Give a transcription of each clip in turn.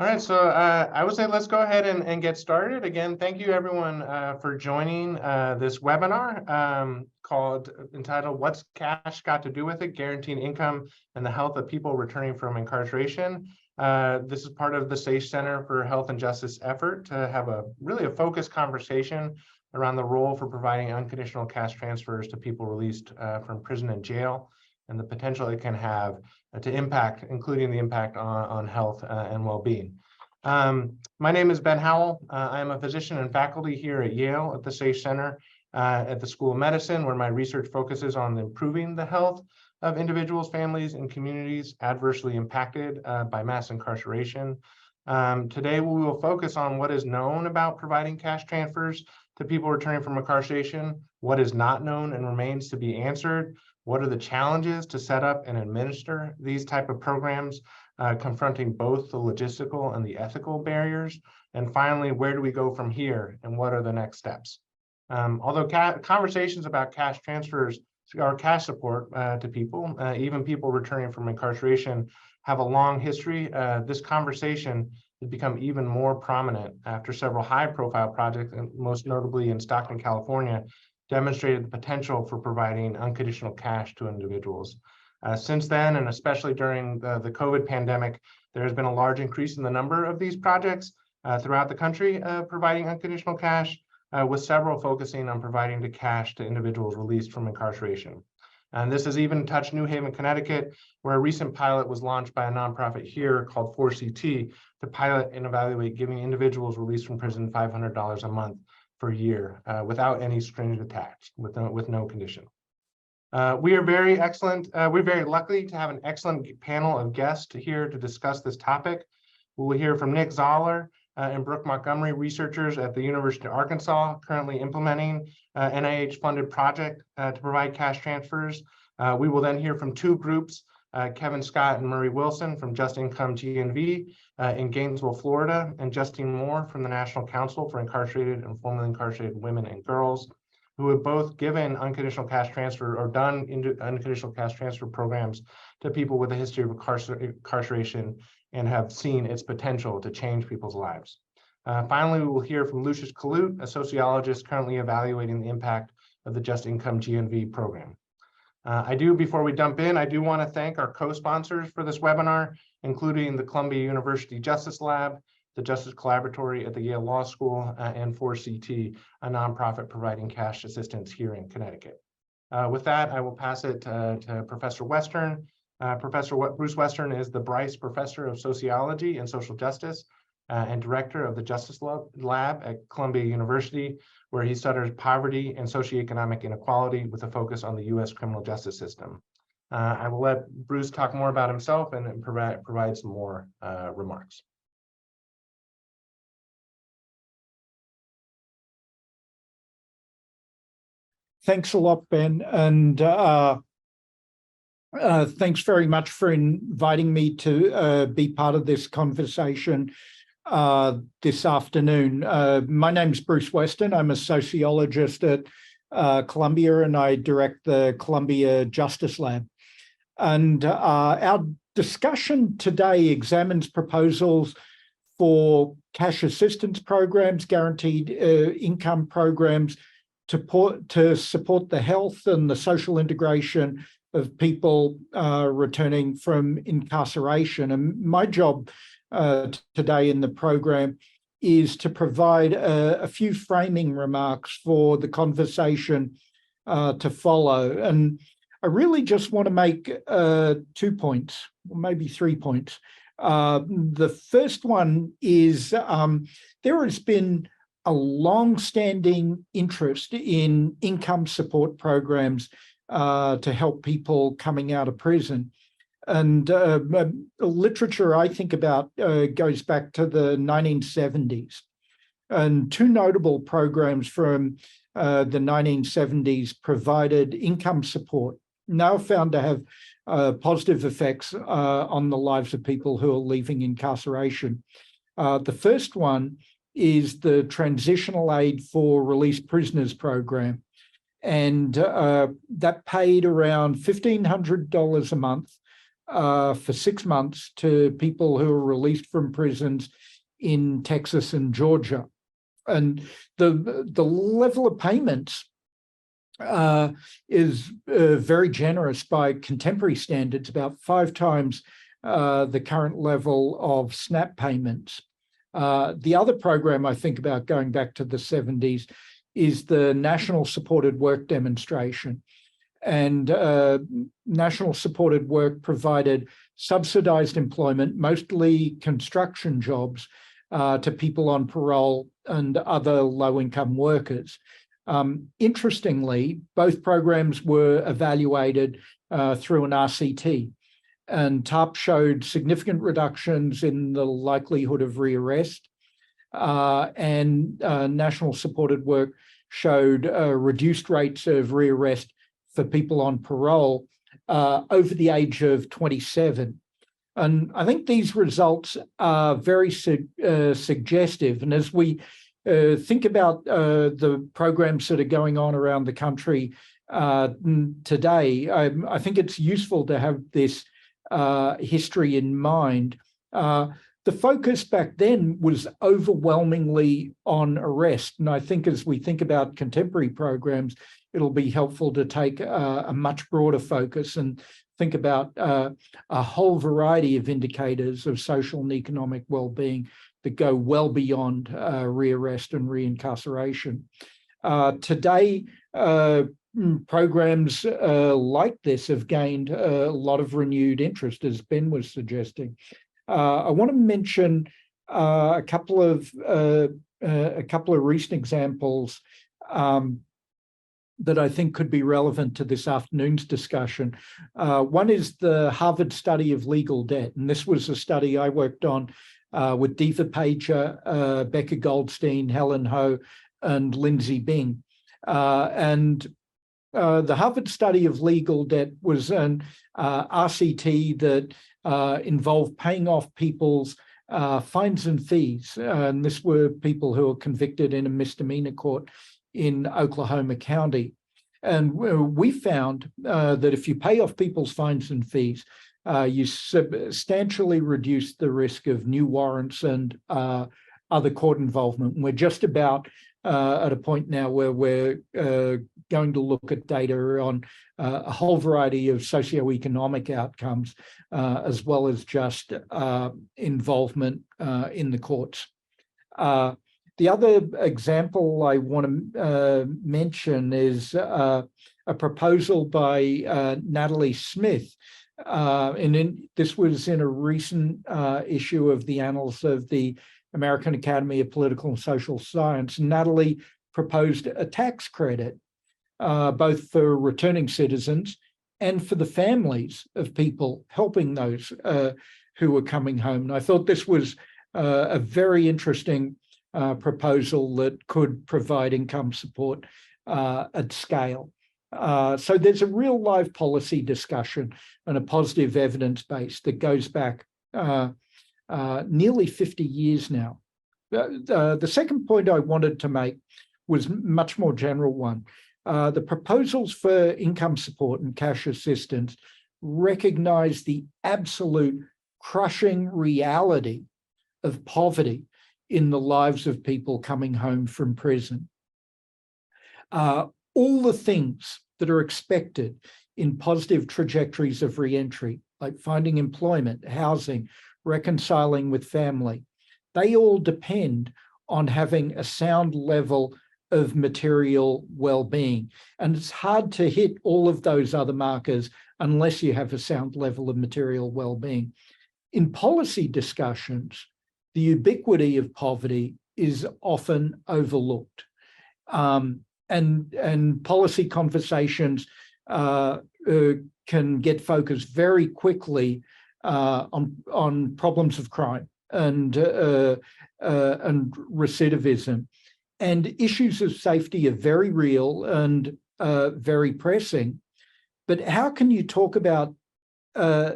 All right, so I would say let's go ahead and get started. Again, thank you everyone for joining this webinar entitled "What's Cash Got to Do with It? Guaranteeing Income and the Health of People Returning from Incarceration." This is part of the SAFE Center for Health and Justice effort to have really a focused conversation around the role for providing unconditional cash transfers to people released from prison and jail, and the potential it can have to impact, including the impact on health and well-being. My name is Ben Howell. I am a physician and faculty here at Yale at the SAFE Center at the School of Medicine, where my research focuses on improving the health of individuals, families, and communities adversely impacted by mass incarceration. Today, we will focus on what is known about providing cash transfers to people returning from incarceration, what is not known and remains to be answered, what are the challenges to set up and administer these type of programs, confronting both the logistical and the ethical barriers, and finally, where do we go from here and what are the next steps? Although conversations about cash transfers or cash support to people, even people returning from incarceration, have a long history, this conversation has become even more prominent after several high-profile projects, and most notably in Stockton, California, demonstrated the potential for providing unconditional cash to individuals. Since then, and especially during the COVID pandemic, there has been a large increase in the number of these projects throughout the country providing unconditional cash, with several focusing on providing the cash to individuals released from incarceration. And this has even touched New Haven, Connecticut, where a recent pilot was launched by a nonprofit here called 4CT to pilot and evaluate giving individuals released from prison $500 a month per year without any strings attached, with no condition. We're very lucky to have an excellent panel of guests here to discuss this topic. We will hear from Nick Zoller and Brooke Montgomery, researchers at the University of Arkansas, currently implementing NIH-funded project to provide cash transfers. We will then hear from two groups, Kevin Scott and Murray Wilson from Just Income GNV in Gainesville, Florida, and Justine Moore from the National Council for Incarcerated and Formerly Incarcerated Women and Girls, who have both given unconditional cash transfer or done unconditional cash transfer programs to people with a history of incarceration and have seen its potential to change people's lives. Finally, we will hear from Lucius Kalut, a sociologist currently evaluating the impact of the Just Income GNV program. Before we jump in, I do want to thank our co-sponsors for this webinar, including the Columbia University Justice Lab, the Justice Collaboratory at the Yale Law School, and 4CT, a nonprofit providing cash assistance here in Connecticut. With that, I will pass it to Professor Western. Professor Bruce Western is the Bryce Professor of Sociology and Social Justice and Director of the Justice Lab at Columbia University, where he studies poverty and socioeconomic inequality with a focus on the U.S. criminal justice system. I will let Bruce talk more about himself and provide some more remarks. Thanks a lot, Ben, and thanks very much for inviting me to be part of this conversation this afternoon. My name's Bruce Western. I'm a sociologist at Columbia, and I direct the Columbia Justice Lab. And our discussion today examines proposals for cash assistance programs, guaranteed income programs, to support the health and the social integration of people returning from incarceration. And my job today in the program is to provide a few framing remarks for the conversation to follow. And I really just want to make 2 points, or maybe 3 points. The first one is there has been a long-standing interest in income support programs to help people coming out of prison. And literature I think about goes back to the 1970s. And two notable programs from the 1970s provided income support, now found to have positive effects on the lives of people who are leaving incarceration. The first one is the Transitional Aid for Released Prisoners program. And that paid around $1,500 a month for 6 months to people who are released from prisons in Texas and Georgia. And the level of payments is very generous by contemporary standards, about 5 times the current level of SNAP payments. The other program I think about going back to the 70s is the National Supported Work Demonstration. And National Supported Work provided subsidized employment, mostly construction jobs, to people on parole and other low-income workers. Interestingly, both programs were evaluated through an RCT, and TARP showed significant reductions in the likelihood of rearrest, and National Supported Work showed reduced rates of rearrest for people on parole over the age of 27. And I think these results are very suggestive. And as we think about the programs that are going on around the country today, I think it's useful to have this history in mind. The focus back then was overwhelmingly on arrest. And I think as we think about contemporary programs, it'll be helpful to take a much broader focus and think about a whole variety of indicators of social and economic well-being that go well beyond rearrest and reincarceration. Today, programs like this have gained a lot of renewed interest, as Ben was suggesting. I want to mention a couple of recent examples that I think could be relevant to this afternoon's discussion. One is the Harvard study of legal debt, and this was a study I worked on with Diva Pager, Becca Goldstein, Helen Ho, and Lindsay Bing. And the Harvard study of legal debt was an RCT that involved paying off people's fines and fees. And this were people who were convicted in a misdemeanor court in Oklahoma County. And we found that if you pay off people's fines and fees, you substantially reduce the risk of new warrants and other court involvement. And we're just about at a point now where we're going to look at data on a whole variety of socioeconomic outcomes, as well as just involvement in the courts. The other example I want to mention is a proposal by Natalie Smith. This was in a recent issue of the Annals of the American Academy of Political and Social Science. Natalie proposed a tax credit, both for returning citizens and for the families of people helping those who were coming home. And I thought this was a very interesting proposal that could provide income support at scale. So there's a real live policy discussion and a positive evidence base that goes back nearly 50 years now. The second point I wanted to make was a much more general one. The proposals for income support and cash assistance recognize the absolute crushing reality of poverty in the lives of people coming home from prison. All the things that are expected in positive trajectories of reentry, like finding employment, housing, reconciling with family, they all depend on having a sound level of material well-being. And it's hard to hit all of those other markers unless you have a sound level of material well-being. In policy discussions, the ubiquity of poverty is often overlooked. And policy conversations can get focused very quickly on problems of crime and recidivism. And issues of safety are very real and very pressing. But how can you talk about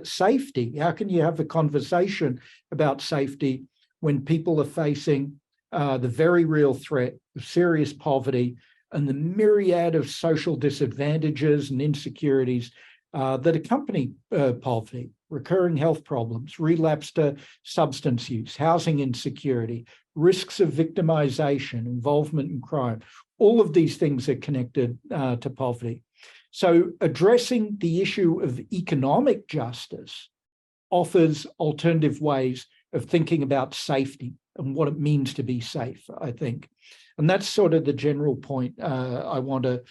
safety? How can you have a conversation about safety when people are facing the very real threat of serious poverty and the myriad of social disadvantages and insecurities that accompany poverty, recurring health problems, relapse to substance use, housing insecurity, risks of victimization, involvement in crime. All of these things are connected to poverty. So addressing the issue of economic justice offers alternative ways of thinking about safety and what it means to be safe, I think. And that's sort of the general point I want to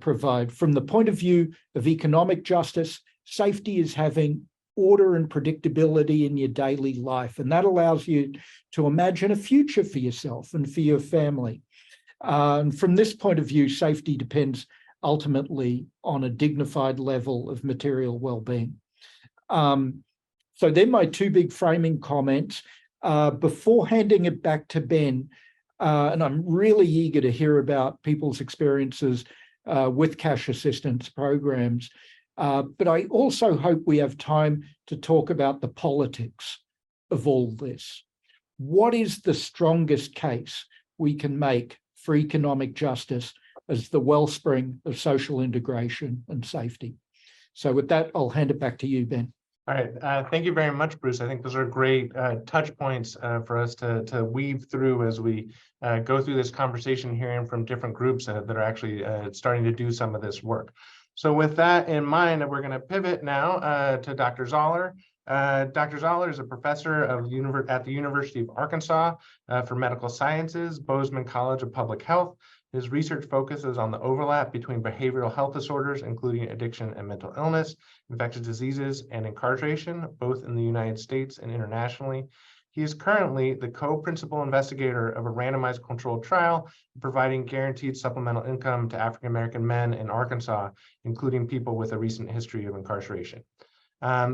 provide. From the point of view of economic justice, safety is having order and predictability in your daily life. And that allows you to imagine a future for yourself and for your family. And from this point of view, safety depends ultimately on a dignified level of material well-being. So they're my two big framing comments. Before handing it back to Ben, and I'm really eager to hear about people's experiences with cash assistance programs, but I also hope we have time to talk about the politics of all this. What is the strongest case we can make for economic justice as the wellspring of social integration and safety? So with that, I'll hand it back to you, Ben. All right, thank you very much, Bruce. I think those are great touch points for us to weave through as we go through this conversation, hearing from different groups that are actually starting to do some of this work. So with that in mind, we're going to pivot now to Dr. Zoller. Dr. Zoller is a professor at the University of Arkansas for Medical Sciences, Bozeman College of Public Health. His research focuses on the overlap between behavioral health disorders, including addiction and mental illness, infectious diseases, and incarceration, both in the United States and internationally. He is currently the co-principal investigator of a randomized controlled trial providing guaranteed supplemental income to African-American men in Arkansas, including people with a recent history of incarceration.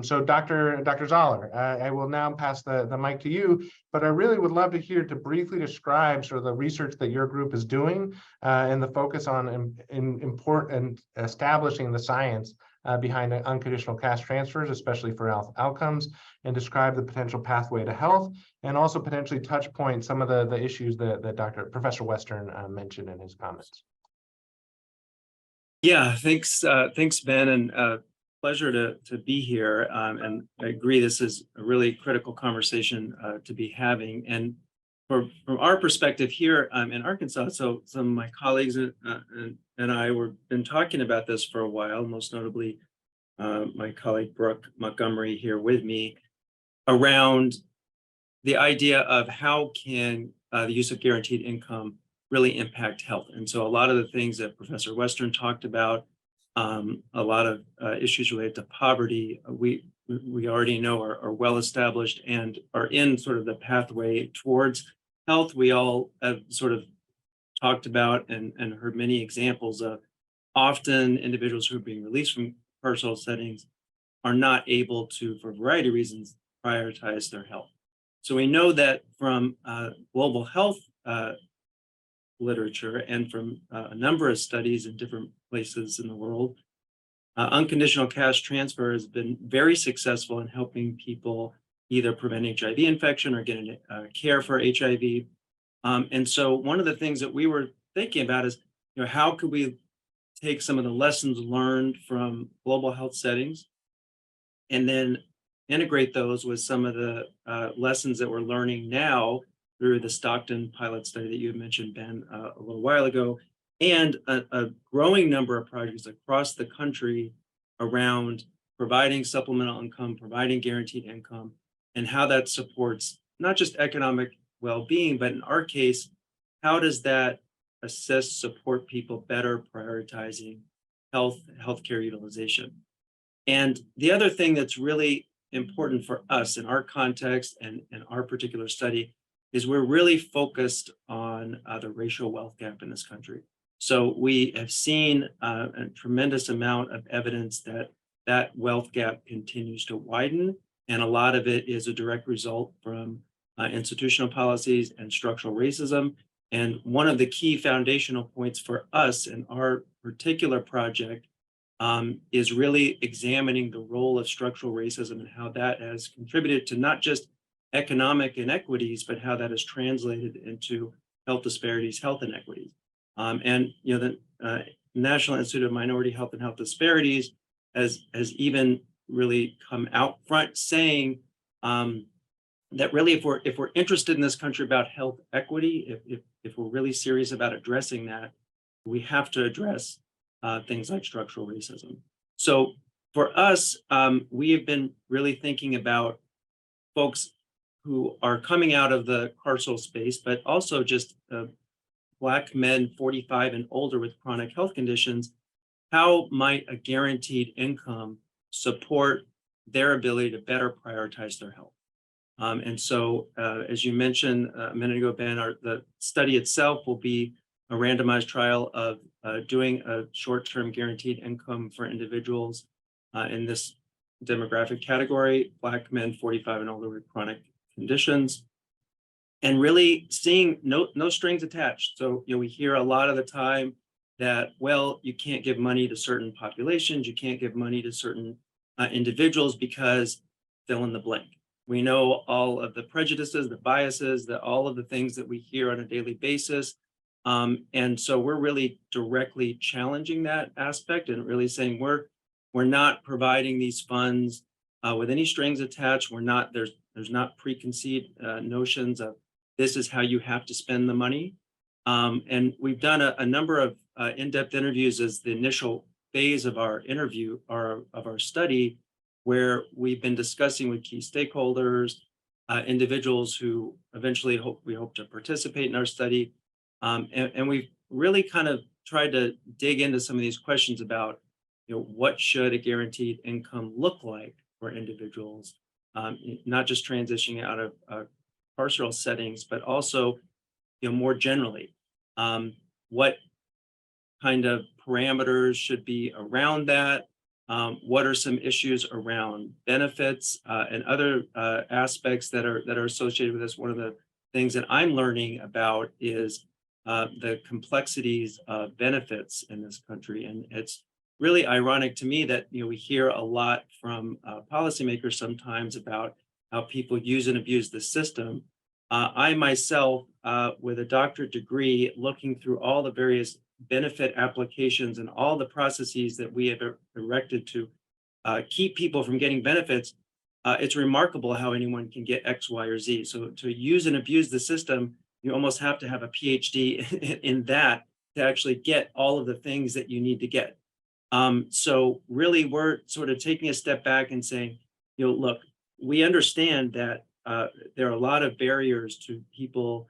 So Dr. Zoller, I will now pass the mic to you, but I really would love to hear to briefly describe sort of the research that your group is doing and the focus on important establishing the science behind unconditional cash transfers, especially for health outcomes, and describe the potential pathway to health, and also potentially touch point some of the issues that Professor Western mentioned in his comments. Yeah, thanks, Ben, and pleasure to be here. And I agree, this is a really critical conversation to be having. And from our perspective here in Arkansas, so some of my colleagues and I were been talking about this for a while, most notably my colleague Brooke Montgomery here with me, around the idea of how can the use of guaranteed income really impact health. And so a lot of the things that Professor Western talked about, a lot of issues related to poverty, we already know are well established and are in sort of the pathway towards health. We all have sort of talked about and heard many examples of often individuals who are being released from carceral settings are not able to, for a variety of reasons, prioritize their health. So we know that from global health literature and from a number of studies in different places in the world, unconditional cash transfer has been very successful in helping people either prevent HIV infection or getting care for HIV. And so one of the things that we were thinking about is, how could we take some of the lessons learned from global health settings and then integrate those with some of the lessons that we're learning now through the Stockton pilot study that you had mentioned, Ben, a little while ago, and a growing number of projects across the country around providing supplemental income, providing guaranteed income, and how that supports not just economic well-being, but in our case, how does that assist, support people better prioritizing healthcare utilization? And the other thing that's really important for us in our context and in our particular study is we're really focused on the racial wealth gap in this country. So we have seen a tremendous amount of evidence that that wealth gap continues to widen, and a lot of it is a direct result from institutional policies and structural racism. And one of the key foundational points for us in our particular project is really examining the role of structural racism and how that has contributed to not just economic inequities, but how that is translated into health disparities, health inequities. And the National Institute of Minority Health and Health Disparities has even really come out front saying that really, if we're interested in this country about health equity, if we're really serious about addressing that, we have to address things like structural racism. So for us, we have been really thinking about folks who are coming out of the carceral space, but also just Black men 45 and older with chronic health conditions. How might a guaranteed income support their ability to better prioritize their health? And so, as you mentioned a minute ago, Ben, the study itself will be a randomized trial of doing a short-term guaranteed income for individuals in this demographic category, Black men 45 and older with chronic conditions, and really seeing no strings attached. So, we hear a lot of the time that, well, you can't give money to certain populations, you can't give money to certain individuals because fill in the blank. We know all of the prejudices, the biases, all of the things that we hear on a daily basis. And so we're really directly challenging that aspect and really saying we're not providing these funds with any strings attached. There's not preconceived notions of this is how you have to spend the money. And we've done a number of in-depth interviews as the initial phase of our interview or of our study, where we've been discussing with key stakeholders, individuals who eventually we hope to participate in our study. And we've really kind of tried to dig into some of these questions about, what should a guaranteed income look like for individuals, not just transitioning out of carceral settings, but also, more generally, what kind of parameters should be around that? What are some issues around benefits and other aspects that are associated with this? One of the things that I'm learning about is the complexities of benefits in this country, and it's really ironic to me that we hear a lot from policymakers sometimes about how people use and abuse the system. I myself, with a doctorate degree, looking through all the various benefit applications and all the processes that we have erected to keep people from getting benefits, it's remarkable how anyone can get X, Y, or Z. So to use and abuse the system, you almost have to have a PhD in that to actually get all of the things that you need to get. So really, we're sort of taking a step back and saying, look, we understand that there are a lot of barriers to people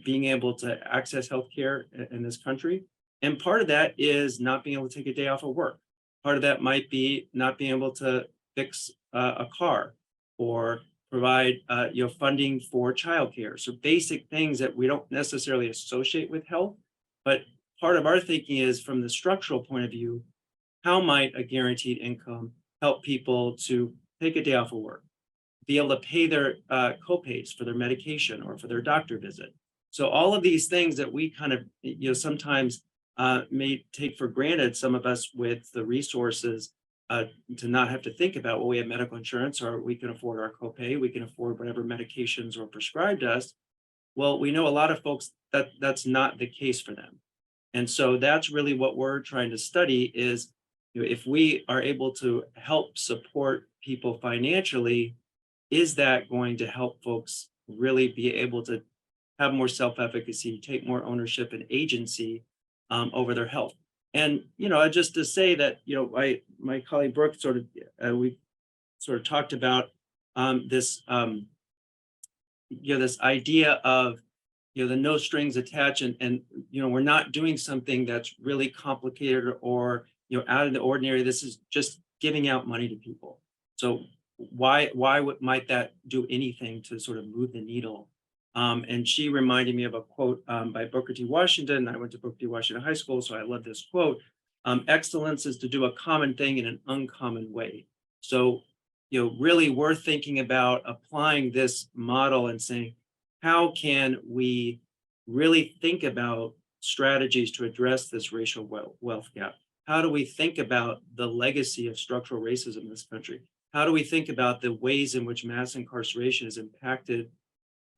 being able to access healthcare in this country. And part of that is not being able to take a day off of work. Part of that might be not being able to fix a car or provide funding for childcare. So basic things that we don't necessarily associate with health. But part of our thinking is, from the structural point of view, how might a guaranteed income help people to take a day off of work, be able to pay their copays for their medication or for their doctor visit? So all of these things that we kind of sometimes may take for granted, some of us with the resources to not have to think about, well, we have medical insurance, or we can afford our copay, we can afford whatever medications are prescribed us. Well, we know a lot of folks that's not the case for them. And so that's really what we're trying to study is, if we are able to help support people financially, is that going to help folks really be able to have more self-efficacy, take more ownership and agency over their health? And just to say that my colleague Brooke we sort of talked about this this idea of the no strings attached, and we're not doing something that's really complicated or out of the ordinary. This is just giving out money to people. So why might that do anything to sort of move the needle? And she reminded me of a quote by Booker T. Washington. I went to Booker T. Washington High School, so I love this quote. Excellence is to do a common thing in an uncommon way. So, really we're thinking about applying this model and saying, how can we really think about strategies to address this racial wealth gap? How do we think about the legacy of structural racism in this country? How do we think about the ways in which mass incarceration has impacted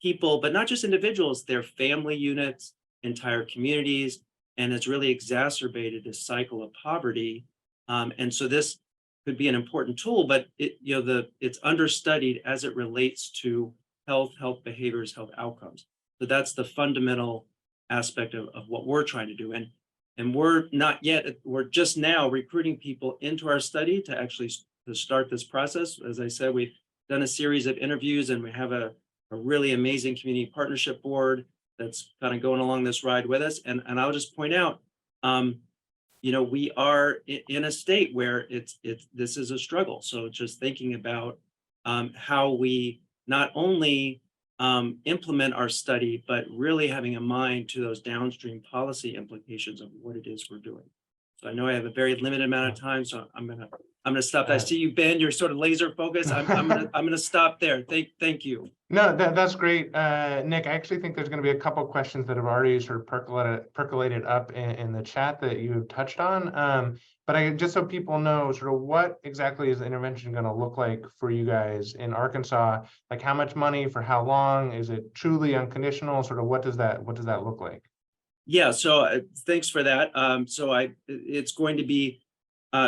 people, but not just individuals, their family units, entire communities, and has really exacerbated this cycle of poverty? And so this could be an important tool, but it's understudied as it relates to health behaviors, health outcomes. So that's the fundamental aspect of what we're trying to do. And we're just now recruiting people into our study to actually to start this process. As I said, we've done a series of interviews, and we have a really amazing community partnership board that's kind of going along this ride with us. And I'll just point out, we are in a state where this is a struggle. So just thinking about how we not only implement our study, but really having a mind to those downstream policy implications of what it is we're doing. So I know I have a very limited amount of time, so I'm gonna stop. I see you, Ben. You're sort of laser focused. I'm gonna stop there. Thank you. No, that's great, Nick. I actually think there's going to be a couple of questions that have already sort of percolated up in the chat that you touched on. But just so people know, sort of what exactly is the intervention going to look like for you guys in Arkansas? Like how much money for how long? Is it truly unconditional? Sort of what does that look like? Yeah. So thanks for that. It's going to be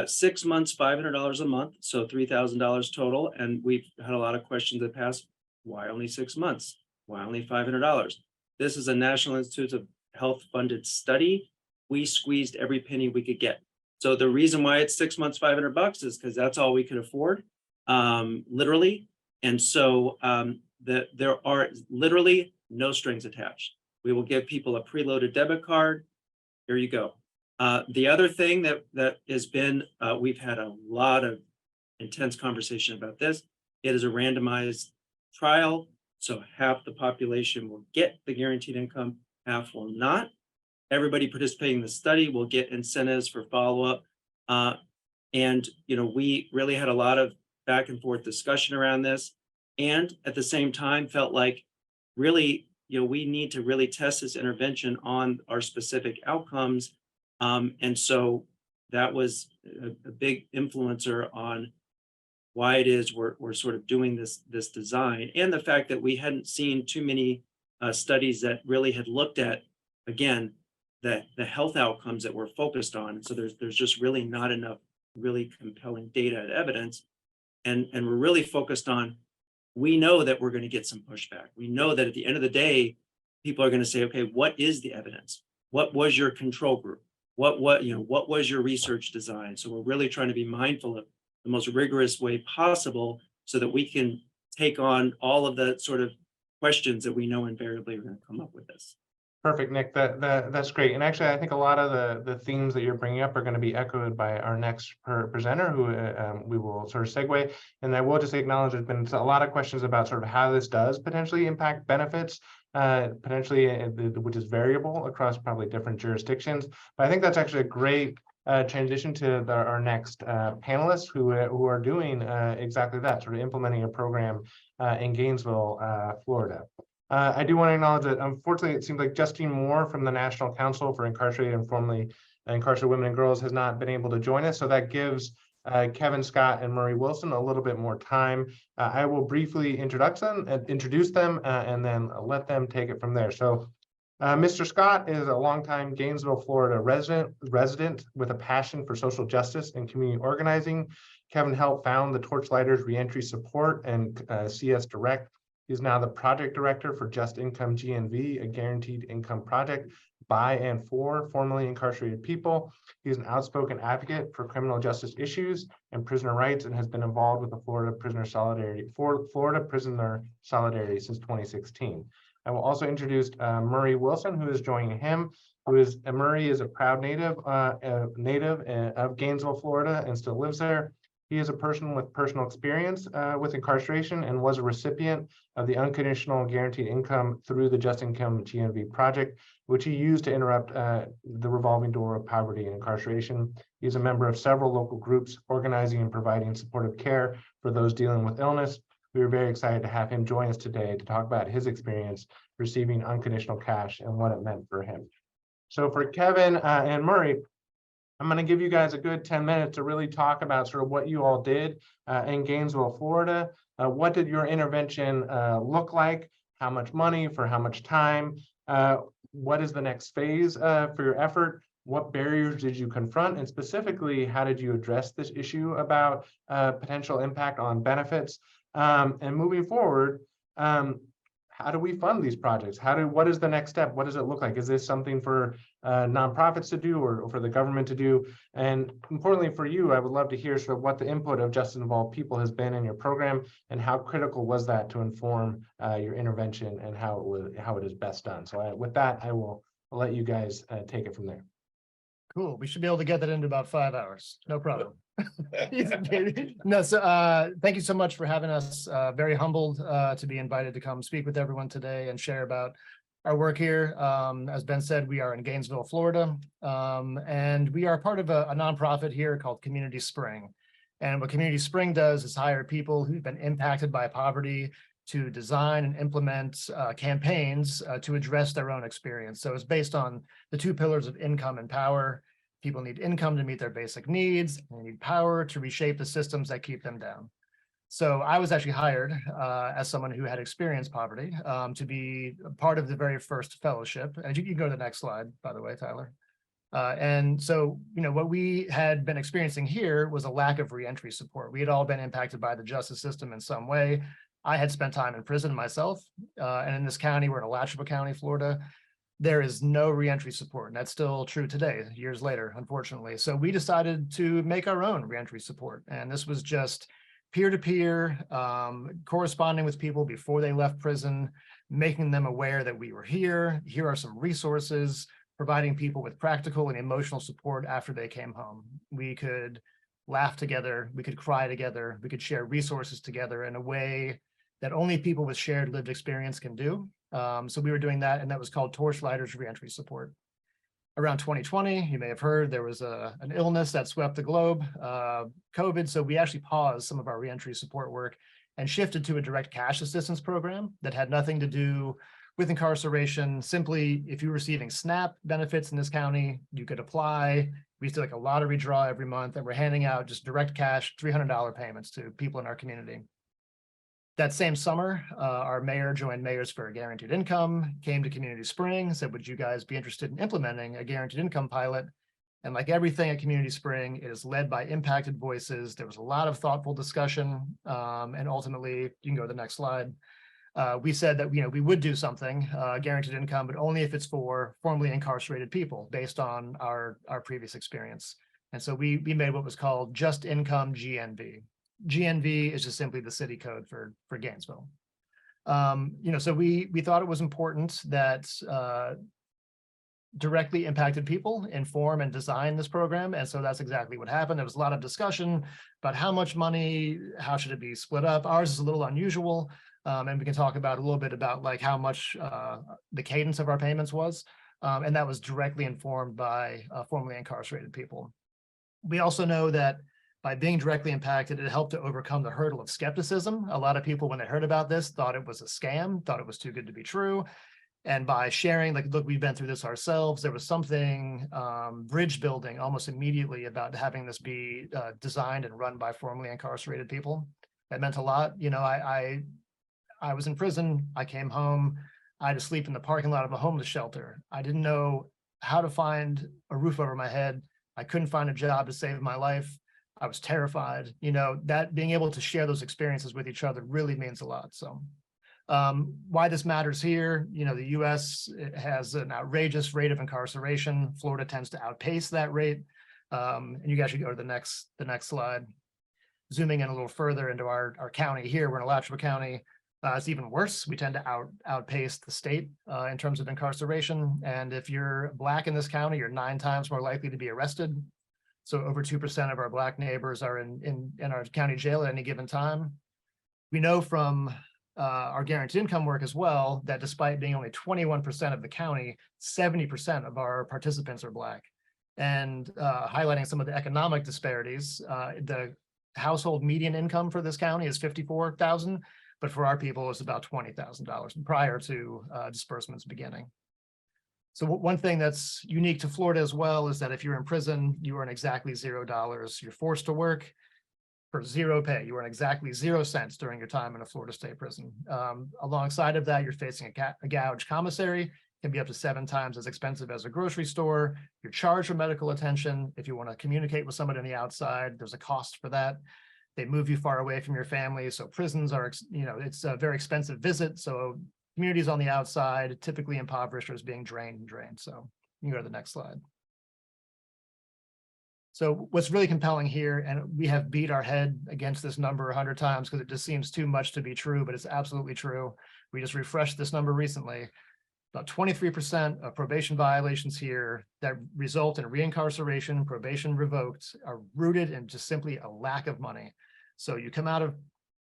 6 months, $500 a month, so $3,000 total. And we've had a lot of questions in the past. Why only 6 months? Why only $500? This is a National Institutes of Health funded study. We squeezed every penny we could get. So the reason why it's 6 months, $500 is because that's all we could afford, literally. And so there are literally no strings attached. We will give people a preloaded debit card. Here you go. The other thing that has been, we've had a lot of intense conversation about this. It is a randomized trial, so half the population will get the guaranteed income, half will not. Everybody participating in the study will get incentives for follow-up. And we really had a lot of back and forth discussion around this, and at the same time felt like really, we need to really test this intervention on our specific outcomes. And so that was a big influencer on why it is we're sort of doing this design, and the fact that we hadn't seen too many studies that really had looked at, again, the health outcomes that we're focused on. So there's just really not enough really compelling data and evidence, and we're really focused on, we know that we're going to get some pushback. We know that at the end of the day, people are going to say, okay, what is the evidence? What was your control group? What was your research design? So we're really trying to be mindful of the most rigorous way possible so that we can take on all of the sort of questions that we know invariably are going to come up with this. Perfect, Nick. That's great. And actually, I think a lot of the themes that you're bringing up are going to be echoed by our next presenter, who we will sort of segue. And I will just acknowledge there's been a lot of questions about sort of how this does potentially impact benefits, potentially, which is variable across probably different jurisdictions. But I think that's actually a great transition to our next panelists who are doing exactly that, sort of implementing a program in Gainesville, Florida. I do want to acknowledge that, unfortunately, it seems like Justine Moore from the National Council for Incarcerated and Formerly Incarcerated Women and Girls has not been able to join us. So that gives Kevin Scott and Murray Wilson a little bit more time. I will briefly introduce them and then let them take it from there. So Mr. Scott is a longtime Gainesville, Florida resident with a passion for social justice and community organizing. Kevin helped found the Torchlighters Reentry Support and CS Direct. He's now the project director for Just Income GNV, a guaranteed income project by and for formerly incarcerated people. He's an outspoken advocate for criminal justice issues and prisoner rights, and has been involved with the Florida Prisoner Solidarity since 2016. I will also introduce Murray Wilson, who is joining him. Murray is a proud native of Gainesville, Florida, and still lives there. He is a person with personal experience with incarceration and was a recipient of the unconditional guaranteed income through the Just Income GNV project, which he used to interrupt the revolving door of poverty and incarceration. He's a member of several local groups organizing and providing supportive care for those dealing with illness. We are very excited to have him join us today to talk about his experience receiving unconditional cash and what it meant for him. So for Kevin and Murray, I'm going to give you guys a good 10 minutes to really talk about sort of what you all did in Gainesville, Florida. What did your intervention look like? How much money for how much time? What is the next phase for your effort? what barriers did you confront? And specifically, how did you address this issue about potential impact on benefits? And moving forward, how do we fund these projects? What is the next step? What does it look like? Is this something for nonprofits to do or for the government to do? And importantly for you, I would love to hear sort of what the input of Justice Involved People has been in your program and how critical was that to inform your intervention and how it is best done. So with that, I'll let you guys take it from there. Cool. We should be able to get that into about 5 hours. No problem. No, so thank you so much for having us. Very humbled to be invited to come speak with everyone today and share about our work here. As Ben said, we are in Gainesville, Florida, and we are part of a nonprofit here called Community Spring. And what Community Spring does is hire people who've been impacted by poverty to design and implement campaigns to address their own experience. So it's based on the 2 pillars of income and power. People need income to meet their basic needs, and they need power to reshape the systems that keep them down. So I was actually hired as someone who had experienced poverty to be part of the very first fellowship. And you can go to the next slide, by the way, Tyler. And so, what we had been experiencing here was a lack of reentry support. We had all been impacted by the justice system in some way. I had spent time in prison myself, and in this county, we're in Alachua County, Florida. There is no reentry support, and that's still true today, years later, unfortunately. So we decided to make our own reentry support, and this was just peer-to-peer, corresponding with people before they left prison, making them aware that we were here. Here are some resources, providing people with practical and emotional support after they came home. We could laugh together, we could cry together, we could share resources together in a way that only people with shared lived experience can do. So we were doing that, and that was called Torchlighters Reentry Support. Around 2020, you may have heard there was an illness that swept the globe, COVID. So we actually paused some of our reentry support work and shifted to a direct cash assistance program that had nothing to do with incarceration. Simply, if you're receiving SNAP benefits in this county, you could apply. We used to like a lottery draw every month, and we're handing out just direct cash $300 payments to people in our community. That same summer, our mayor joined Mayors for a Guaranteed Income, came to Community Spring, said, would you guys be interested in implementing a guaranteed income pilot? And like everything at Community Spring, it is led by impacted voices. There was a lot of thoughtful discussion. And ultimately, you can go to the next slide. We said that we would do something, guaranteed income, but only if it's for formerly incarcerated people based on our previous experience. And so we made what was called Just Income GNV. GNV is just simply the city code for Gainesville. So we thought it was important that directly impacted people inform and design this program. And so that's exactly what happened. There was a lot of discussion about how much money, how should it be split up. Ours is a little unusual. And we can talk about a little bit about like how much the cadence of our payments was. And that was directly informed by formerly incarcerated people. We also know that by being directly impacted, it helped to overcome the hurdle of skepticism. A lot of people, when they heard about this, thought it was a scam, thought it was too good to be true. And by sharing, like, look, we've been through this ourselves, there was something bridge building almost immediately about having this be designed and run by formerly incarcerated people. That meant a lot. I was in prison, I came home, I had to sleep in the parking lot of a homeless shelter. I didn't know how to find a roof over my head. I couldn't find a job to save my life. I was terrified. That being able to share those experiences with each other really means a lot. So why this matters here, the US has an outrageous rate of incarceration. Florida tends to outpace that rate. And you guys should go to the next slide. Zooming in a little further into our county here, we're in Alachua County. It's even worse. We tend to outpace the state in terms of incarceration. And if you're Black in this county, you're 9 times more likely to be arrested. So over 2% of our Black neighbors are in our county jail at any given time. We know from our guaranteed income work as well that despite being only 21% of the county, 70% of our participants are Black. And highlighting some of the economic disparities, the household median income for this county is $54,000, but for our people, it's about $20,000 prior to disbursements beginning. So one thing that's unique to Florida as well is that if you're in prison, you earn exactly $0. You're forced to work for zero pay. You earn exactly 0 cents during your time in a Florida state prison. Alongside of that, you're facing a gouged commissary can be up to 7 times as expensive as a grocery store. You're charged for medical attention. If you want to communicate with somebody on the outside, there's a cost for that. They move you far away from your family. So prisons are, it's a very expensive visit. So communities on the outside, typically impoverished, are being drained and drained. So you can go to the next slide. So what's really compelling here, and we have beat our head against this number 100 times because it just seems too much to be true, but it's absolutely true. We just refreshed this number recently. About 23% of probation violations here that result in reincarceration, probation revoked, are rooted in just simply a lack of money. So you come out of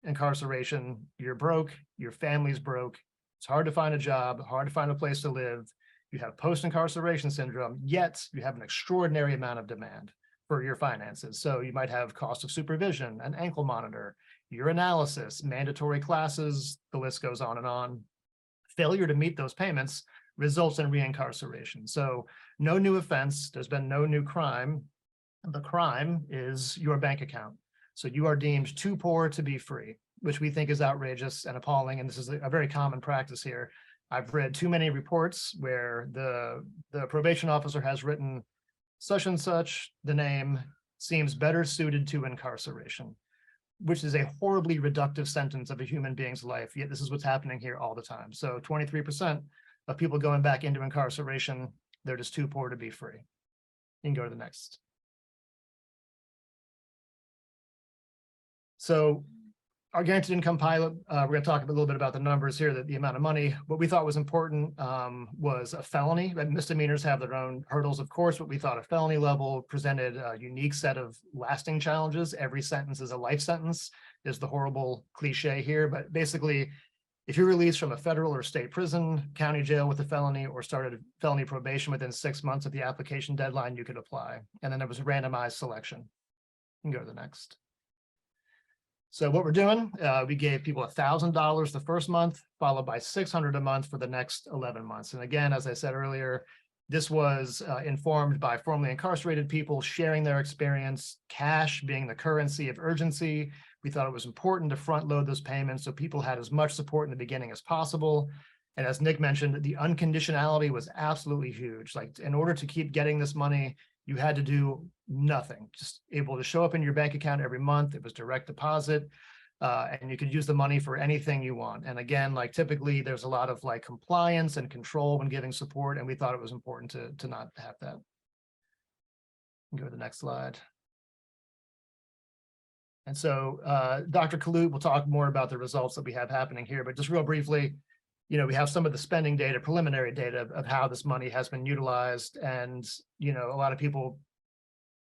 incarceration, you're broke, your family's broke, it's hard to find a job, hard to find a place to live. You have post-incarceration syndrome, yet you have an extraordinary amount of demand for your finances. So you might have cost of supervision, an ankle monitor, urinalysis, mandatory classes, the list goes on and on. Failure to meet those payments results in reincarceration. So no new offense, there's been no new crime. The crime is your bank account. So you are deemed too poor to be free, which we think is outrageous and appalling. And this is a very common practice here. I've read too many reports where the probation officer has written such and such, the name seems better suited to incarceration, which is a horribly reductive sentence of a human being's life. Yet this is what's happening here all the time. So 23% of people going back into incarceration, they're just too poor to be free. You can go to the next. So our guaranteed income pilot, we're going to talk a little bit about the numbers here, that the amount of money. What we thought was important was a felony. Misdemeanors have their own hurdles, of course, but we thought a felony level presented a unique set of lasting challenges. Every sentence is a life sentence, is the horrible cliche here. But basically, if you're released from a federal or state prison, county jail with a felony, or started felony probation within 6 months of the application deadline, you could apply. And then there was a randomized selection. You can go to the next. So what we're doing, we gave people $1,000 the first month, followed by $600 a month for the next 11 months. And again, as I said earlier, this was informed by formerly incarcerated people sharing their experience, cash being the currency of urgency. We thought it was important to front load those payments so people had as much support in the beginning as possible. And as Nick mentioned, the unconditionality was absolutely huge. Like, in order to keep getting this money, you had to do nothing, just able to show up in your bank account every month. It was direct deposit, and you could use the money for anything you want. And again, like, typically there's a lot of like compliance and control when giving support, and we thought it was important to not have that. Go to the next slide. And so Dr. Kalut will talk more about the results that we have happening here, but just real briefly, we have some of the spending data, preliminary data of how this money has been utilized. And, a lot of people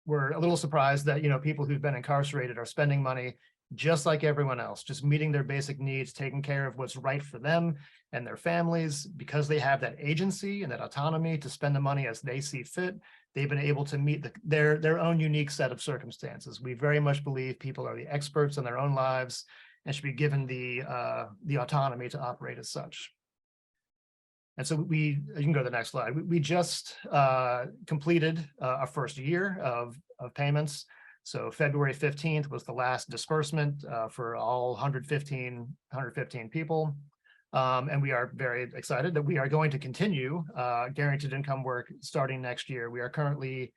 were a little surprised that, people who've been incarcerated are spending money just like everyone else, just meeting their basic needs, taking care of what's right for them and their families, because they have that agency and that autonomy to spend the money as they see fit. They've been able to meet their own unique set of circumstances. We very much believe people are the experts in their own lives and should be given the autonomy to operate as such. And so you can go to the next slide. We just completed our first year of payments. So February 15th was the last disbursement for all 115 people. And we are very excited that we are going to continue guaranteed income work starting next year. We are currently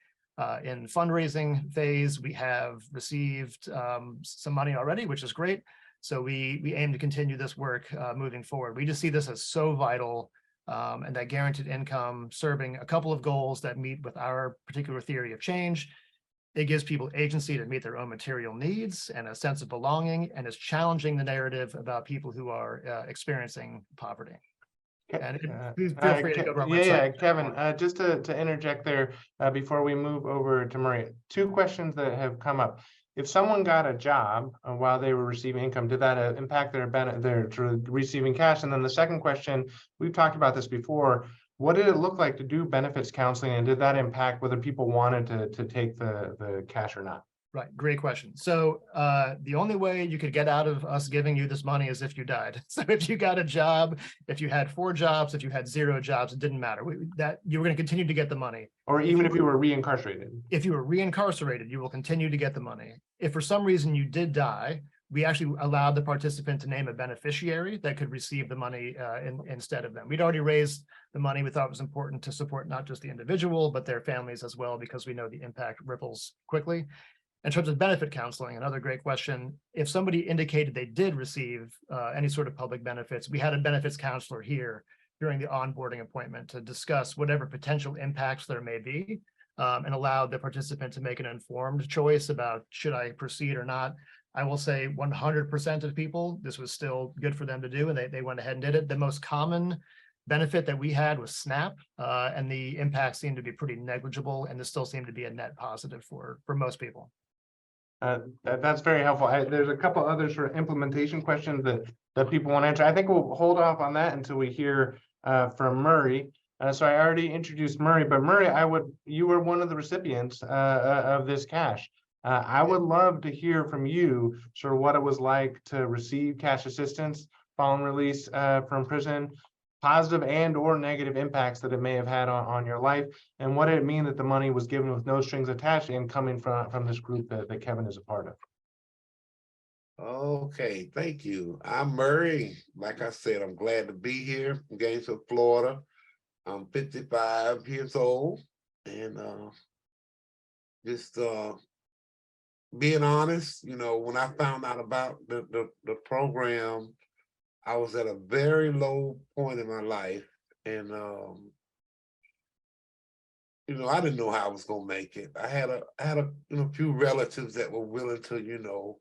in fundraising phase. We have received some money already, which is great. So we aim to continue this work moving forward. We just see this as so vital, and that guaranteed income serving a couple of goals that meet with our particular theory of change. It gives people agency to meet their own material needs and a sense of belonging, and is challenging the narrative about people who are experiencing poverty. And please feel free to go to our website. Yeah, Kevin, just to interject there before we move over to Maria, 2 questions that have come up. If someone got a job while they were receiving income, did that impact their receiving cash? And then the second question, we've talked about this before. What did it look like to do benefits counseling, and did that impact whether people wanted to take the cash or not? Right, great question. So the only way you could get out of us giving you this money is if you died. So if you got a job, if you had 4 jobs, if you had 0 jobs, it didn't matter. That you were going to continue to get the money. Or even if you were reincarcerated. If you were reincarcerated, you will continue to get the money. If for some reason you did die, we actually allowed the participant to name a beneficiary that could receive the money instead of them. We'd already raised the money. We thought it was important to support not just the individual, but their families as well, because we know the impact ripples quickly. In terms of benefit counseling, another great question. If somebody indicated they did receive any sort of public benefits, we had a benefits counselor here during the onboarding appointment to discuss whatever potential impacts there may be, and allow the participant to make an informed choice about should I proceed or not. I will say 100% of people, this was still good for them to do, and they went ahead and did it. The most common benefit that we had was SNAP, and the impact seemed to be pretty negligible, and this still seemed to be a net positive for most people. That's very helpful. There's a couple other sort of implementation questions that people want to answer. I think we'll hold off on that until we hear from Murray. So I already introduced Murray, but Murray, you were one of the recipients of this cash. I would love to hear from you sort of what it was like to receive cash assistance following release from prison, positive and or negative impacts that it may have had on your life, and what did it mean that the money was given with no strings attached and coming from this group that Kevin is a part of. Okay, thank you. I'm Murray. Like I said, I'm glad to be here in Gainesville, Florida. I'm 55 years old, and just being honest, you know, when I found out about the program, I was at a very low point in my life, and you know, I didn't know how I was gonna make it. I had a few relatives that were willing to, you know,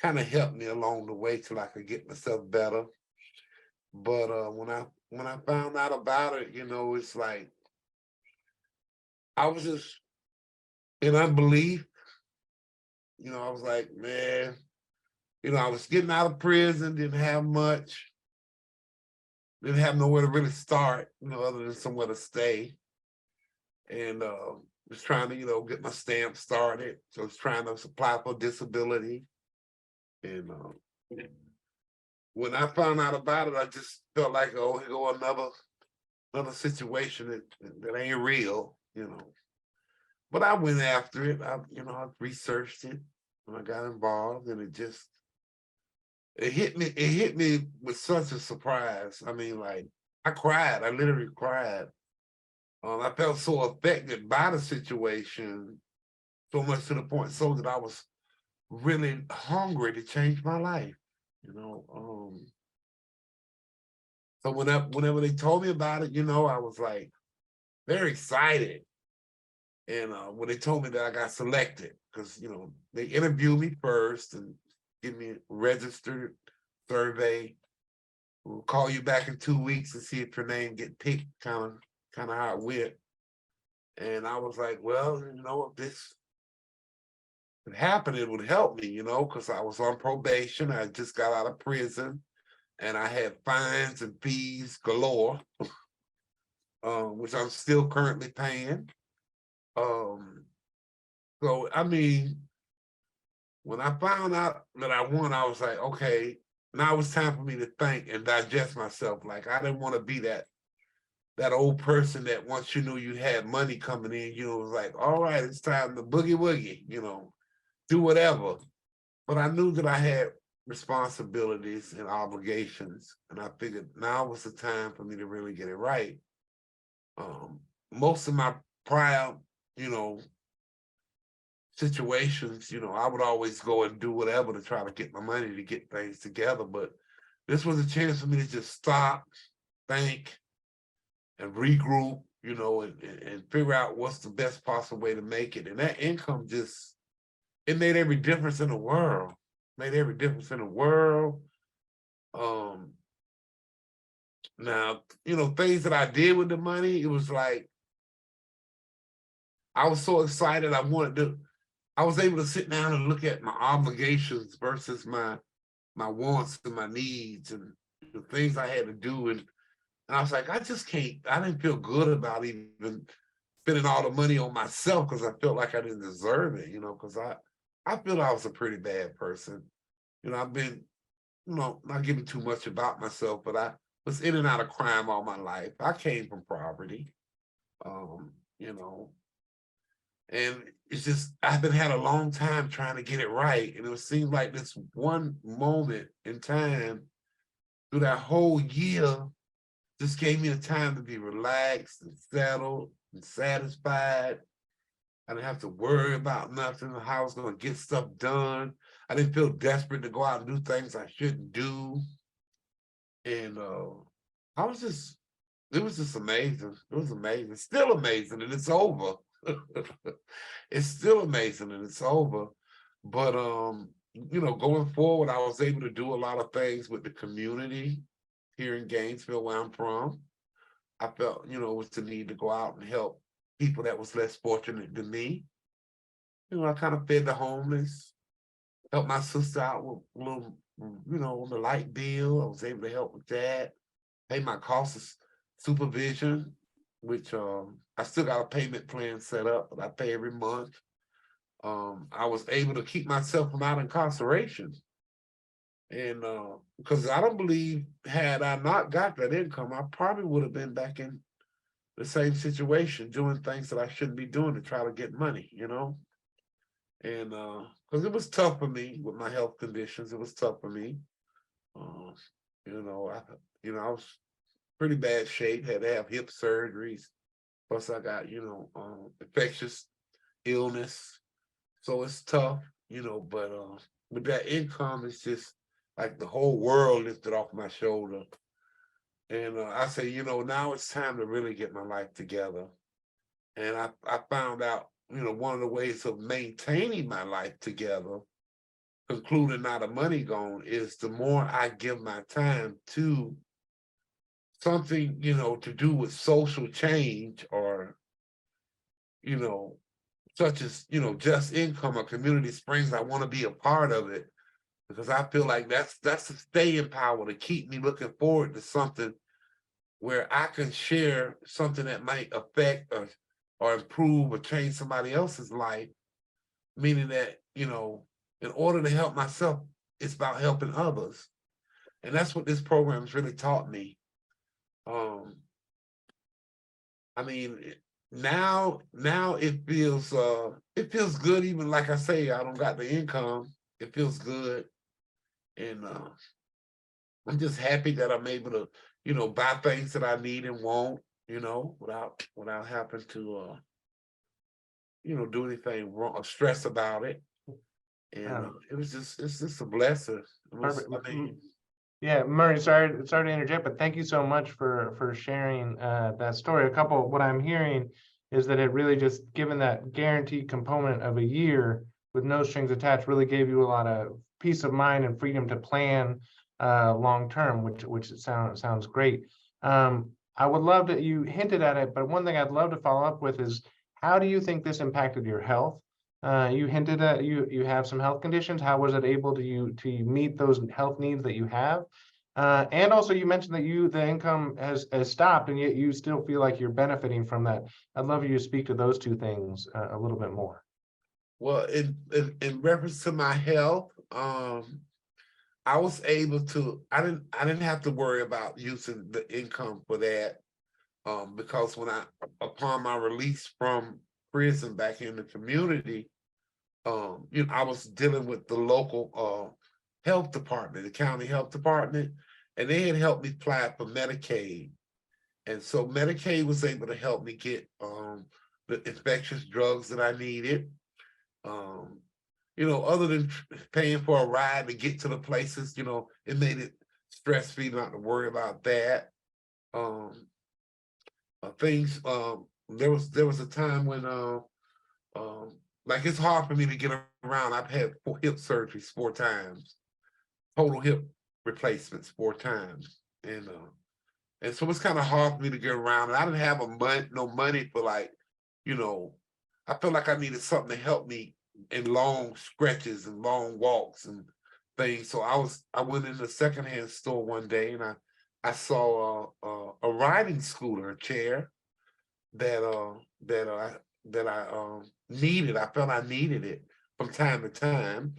kind of help me along the way till I could get myself better. But when I found out about it, you know, it's like I was just in unbelief. You know, I was like, man, you know, I was getting out of prison, didn't have much, didn't have nowhere to really start, you know, other than somewhere to stay. And was trying to, you know, get my stamp started. So I was trying to apply for disability. And when I found out about it, I just felt like, oh, here go another situation that ain't real, you know. But I went after it. I researched it and I got involved, and it hit me with such a surprise. I mean, like, I cried. I literally cried. I felt so affected by the situation, so much to the point so that I was really hungry to change my life, you know. So whenever they told me about it, you know, I was like very excited. And when they told me that I got selected, because, you know, they interviewed me first and give me a registered survey. We'll call you back in 2 weeks to see if your name get picked, kind of how it went. And I was like, well, you know, if this could happen, it would help me, you know, because I was on probation. I just got out of prison and I had fines and fees galore, which I'm still currently paying. So, I mean, when I found out that I won, I was like, okay, now it's time for me to think and digest myself. Like, I didn't want to be that old person that once you knew you had money coming in, you know, was like, all right, it's time to boogie woogie, you know, do whatever. But I knew that I had responsibilities and obligations, and I figured now was the time for me to really get it right. Most of my prior, you know, situations, you know, I would always go and do whatever to try to get my money to get things together. But this was a chance for me to just stop, think, and regroup, you know, and figure out what's the best possible way to make it. And that income just, it made every difference in the world. Made every difference in the world. Now, you know, things that I did with the money, it was like, I was so excited. I was able to sit down and look at my obligations versus my wants and my needs and the things I had to do. And I was like, I didn't feel good about even spending all the money on myself because I felt like I didn't deserve it, you know, because I feel I was a pretty bad person. You know, I've been, you know, not giving too much about myself, but I was in and out of crime all my life. I came from poverty, you know, And it's just, I've been had a long time trying to get it right. And it seemed like this one moment in time through that whole year just gave me the time to be relaxed and settled and satisfied. I didn't have to worry about nothing, how I was gonna get stuff done. I didn't feel desperate to go out and do things I shouldn't do. And I was just, it was just amazing. It was amazing. Still amazing, and it's over. It's still amazing and it's over. But you know, going forward, I was able to do a lot of things with the community here in Gainesville, where I'm from. I felt, you know, it was the need to go out and help people that was less fortunate than me. You know, I kind of fed the homeless, helped my sister out with a little, you know, on the light bill. I was able to help with that. Pay my costs of supervision, which I still got a payment plan set up, but I pay every month. I was able to keep myself from out of incarceration. And because I don't believe, had I not got that income, I probably would have been back in the same situation, doing things that I shouldn't be doing to try to get money, you know? And because it was tough for me with my health conditions, it was tough for me. You know, I was pretty bad shape, had to have hip surgeries. Plus I got, you know, infectious illness. So it's tough, you know, but with that income, it's just like the whole world lifted off my shoulder. And I say, you know, now it's time to really get my life together. And I found out, you know, one of the ways of maintaining my life together, concluding not a money gone, is the more I give my time to something, you know, to do with social change, or, you know, such as, you know, just income or community springs, I want to be a part of it, because I feel like that's the staying power to keep me looking forward to something where I can share something that might affect or improve or change somebody else's life. Meaning that, you know, in order to help myself, it's about helping others. And that's what this program has really taught me. I mean, now it feels good. Even like I say, I don't got the income. It feels good. And I'm just happy that I'm able to, you know, buy things that I need and want, you know, without having to you know, do anything wrong or stress about it. And it's just a blessing. Perfect. I mean, Yeah, Murray, sorry to interject, but thank you so much for sharing that story. What I'm hearing is that it really just, given that guaranteed component of a year with no strings attached, really gave you a lot of peace of mind and freedom to plan long term, which it sounds great. I would love that you hinted at it, but one thing I'd love to follow up with is, how do you think this impacted your health? You hinted at you have some health conditions. How was it able to meet those health needs that you have? And also, you mentioned that the income has stopped, and yet you still feel like you're benefiting from that. I'd love you to speak to those two things a little bit more. well, in reference to my health, I was able to. I didn't have to worry about using the income for that, because upon my release from prison back in the community, you know, I was dealing with the local health department, the county health department, and they had helped me apply for Medicaid. And so Medicaid was able to help me get the infectious drugs that I needed. You know, other than paying for a ride to get to the places, you know, it made it stress-free not to worry about that. Things there was a time when like, it's hard for me to get around. I've had 4 hip surgeries 4 times, total hip replacements 4 times, and so it's kind of hard for me to get around. And I didn't have no money for, like, you know, I felt like I needed something to help me in long stretches and long walks and things. So I went in the secondhand store one day, and I saw a riding scooter, a chair that I needed. I felt I needed it from time to time.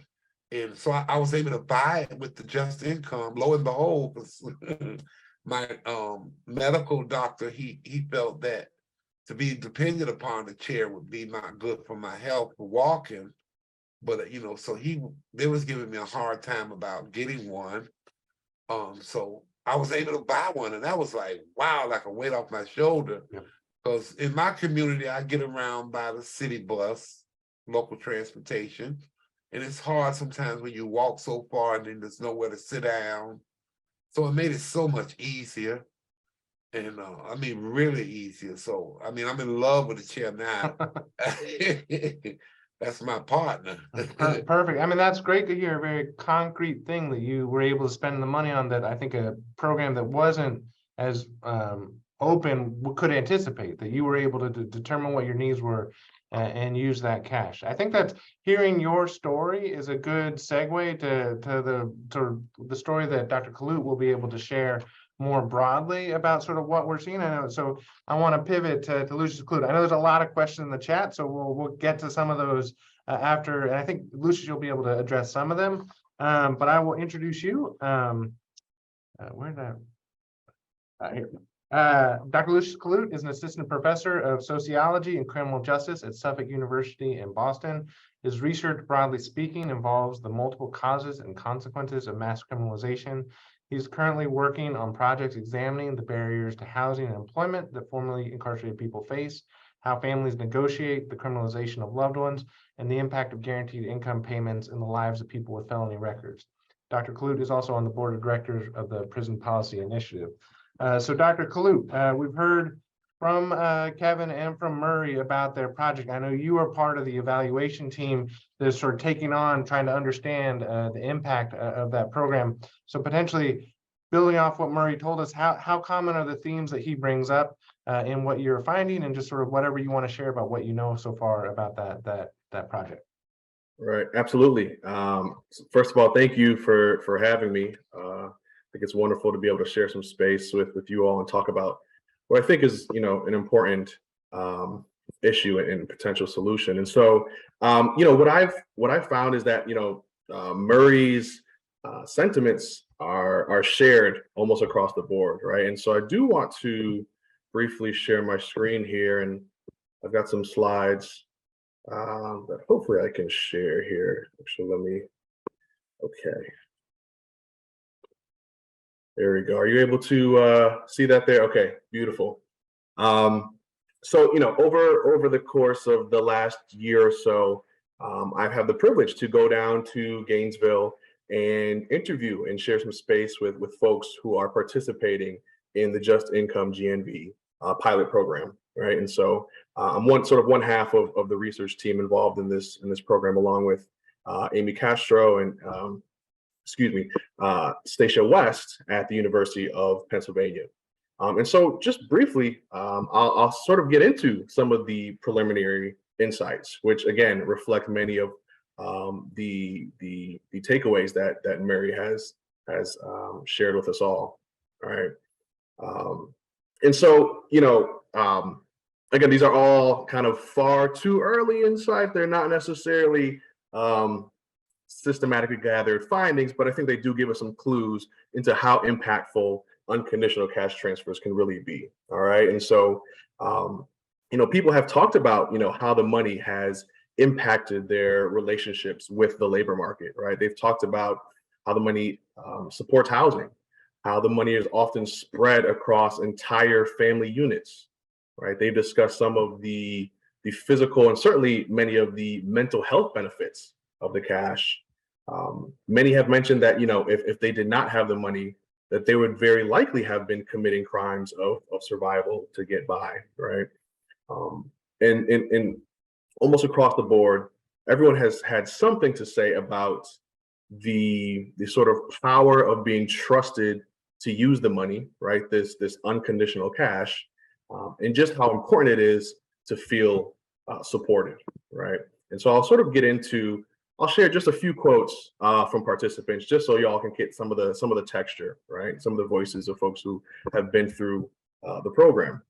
And so I was able to buy it with the just income. Lo and behold, my medical doctor, he felt that to be dependent upon the chair would be not good for my health for walking. But so they was giving me a hard time about getting one. So I was able to buy one, and that was like, wow, like a weight off my shoulder. Because in my community, I get around by the city bus, local transportation, and it's hard sometimes when you walk so far and then there's nowhere to sit down. So it made it so much easier. And I mean, really easier. So, I mean, I'm in love with the chair now. That's my partner. Perfect. I mean, that's great to hear. A very concrete thing that you were able to spend the money on, that I think a program that wasn't as open could anticipate, that you were able to determine what your needs were and use that cash. I think that hearing your story is a good segue to the story that Dr. Kalut will be able to share more broadly about sort of what we're seeing. I know, so I want to pivot to Lucius Kalut. I know there's a lot of questions in the chat, so we'll get to some of those after. And I think Lucius, you'll be able to address some of them. But I will introduce you. Where did here. Dr. Lucius Kalut is an assistant professor of sociology and criminal justice at Suffolk University in Boston. His research, broadly speaking, involves the multiple causes and consequences of mass criminalization. He's currently working on projects examining the barriers to housing and employment that formerly incarcerated people face, how families negotiate the criminalization of loved ones, and the impact of guaranteed income payments in the lives of people with felony records. Dr. Kalut is also on the board of directors of the Prison Policy Initiative. So Dr. Kalut, we've heard from Kevin and from Murray about their project. I know you are part of the evaluation team that's sort of taking on, trying to understand the impact of that program. So potentially building off what Murray told us, how common are the themes that he brings up in what you're finding, and just sort of whatever you want to share about what you know so far about that project. Right, absolutely. First of all, thank you for having me. I think it's wonderful to be able to share some space with you all and talk about what I think is, an important issue and potential solution. And so, what I've found is that, Murray's sentiments are shared almost across the board, right? And so I do want to briefly share my screen here, and I've got some slides that hopefully I can share here. Actually, okay. There we go. Are you able to see that there? Okay, beautiful. So, over the course of the last year or so, I've had the privilege to go down to Gainesville and interview and share some space with folks who are participating in the Just Income GNV pilot program, right? And so I'm one half of the research team involved in this program, along with Amy Castro and Stacia West at the University of Pennsylvania. And so just briefly, I'll sort of get into some of the preliminary insights, which again reflect many of the takeaways that Mary has shared with us all. All right. And so, again, these are all kind of far too early insight. They're not necessarily systematically gathered findings, but I think they do give us some clues into how impactful unconditional cash transfers can really be. All right. And so, people have talked about, how the money has impacted their relationships with the labor market, right? They've talked about how the money supports housing, how the money is often spread across entire family units, right? They've discussed some of the physical and certainly many of the mental health benefits of the cash. Many have mentioned that, if they did not have the money, that they would very likely have been committing crimes of survival to get by, right? And almost across the board, everyone has had something to say about the sort of power of being trusted to use the money, right? This unconditional cash, and just how important it is to feel supported, right? And so I'll share just a few quotes from participants, just so y'all can get some of the texture, right? Some of the voices of folks who have been through the program.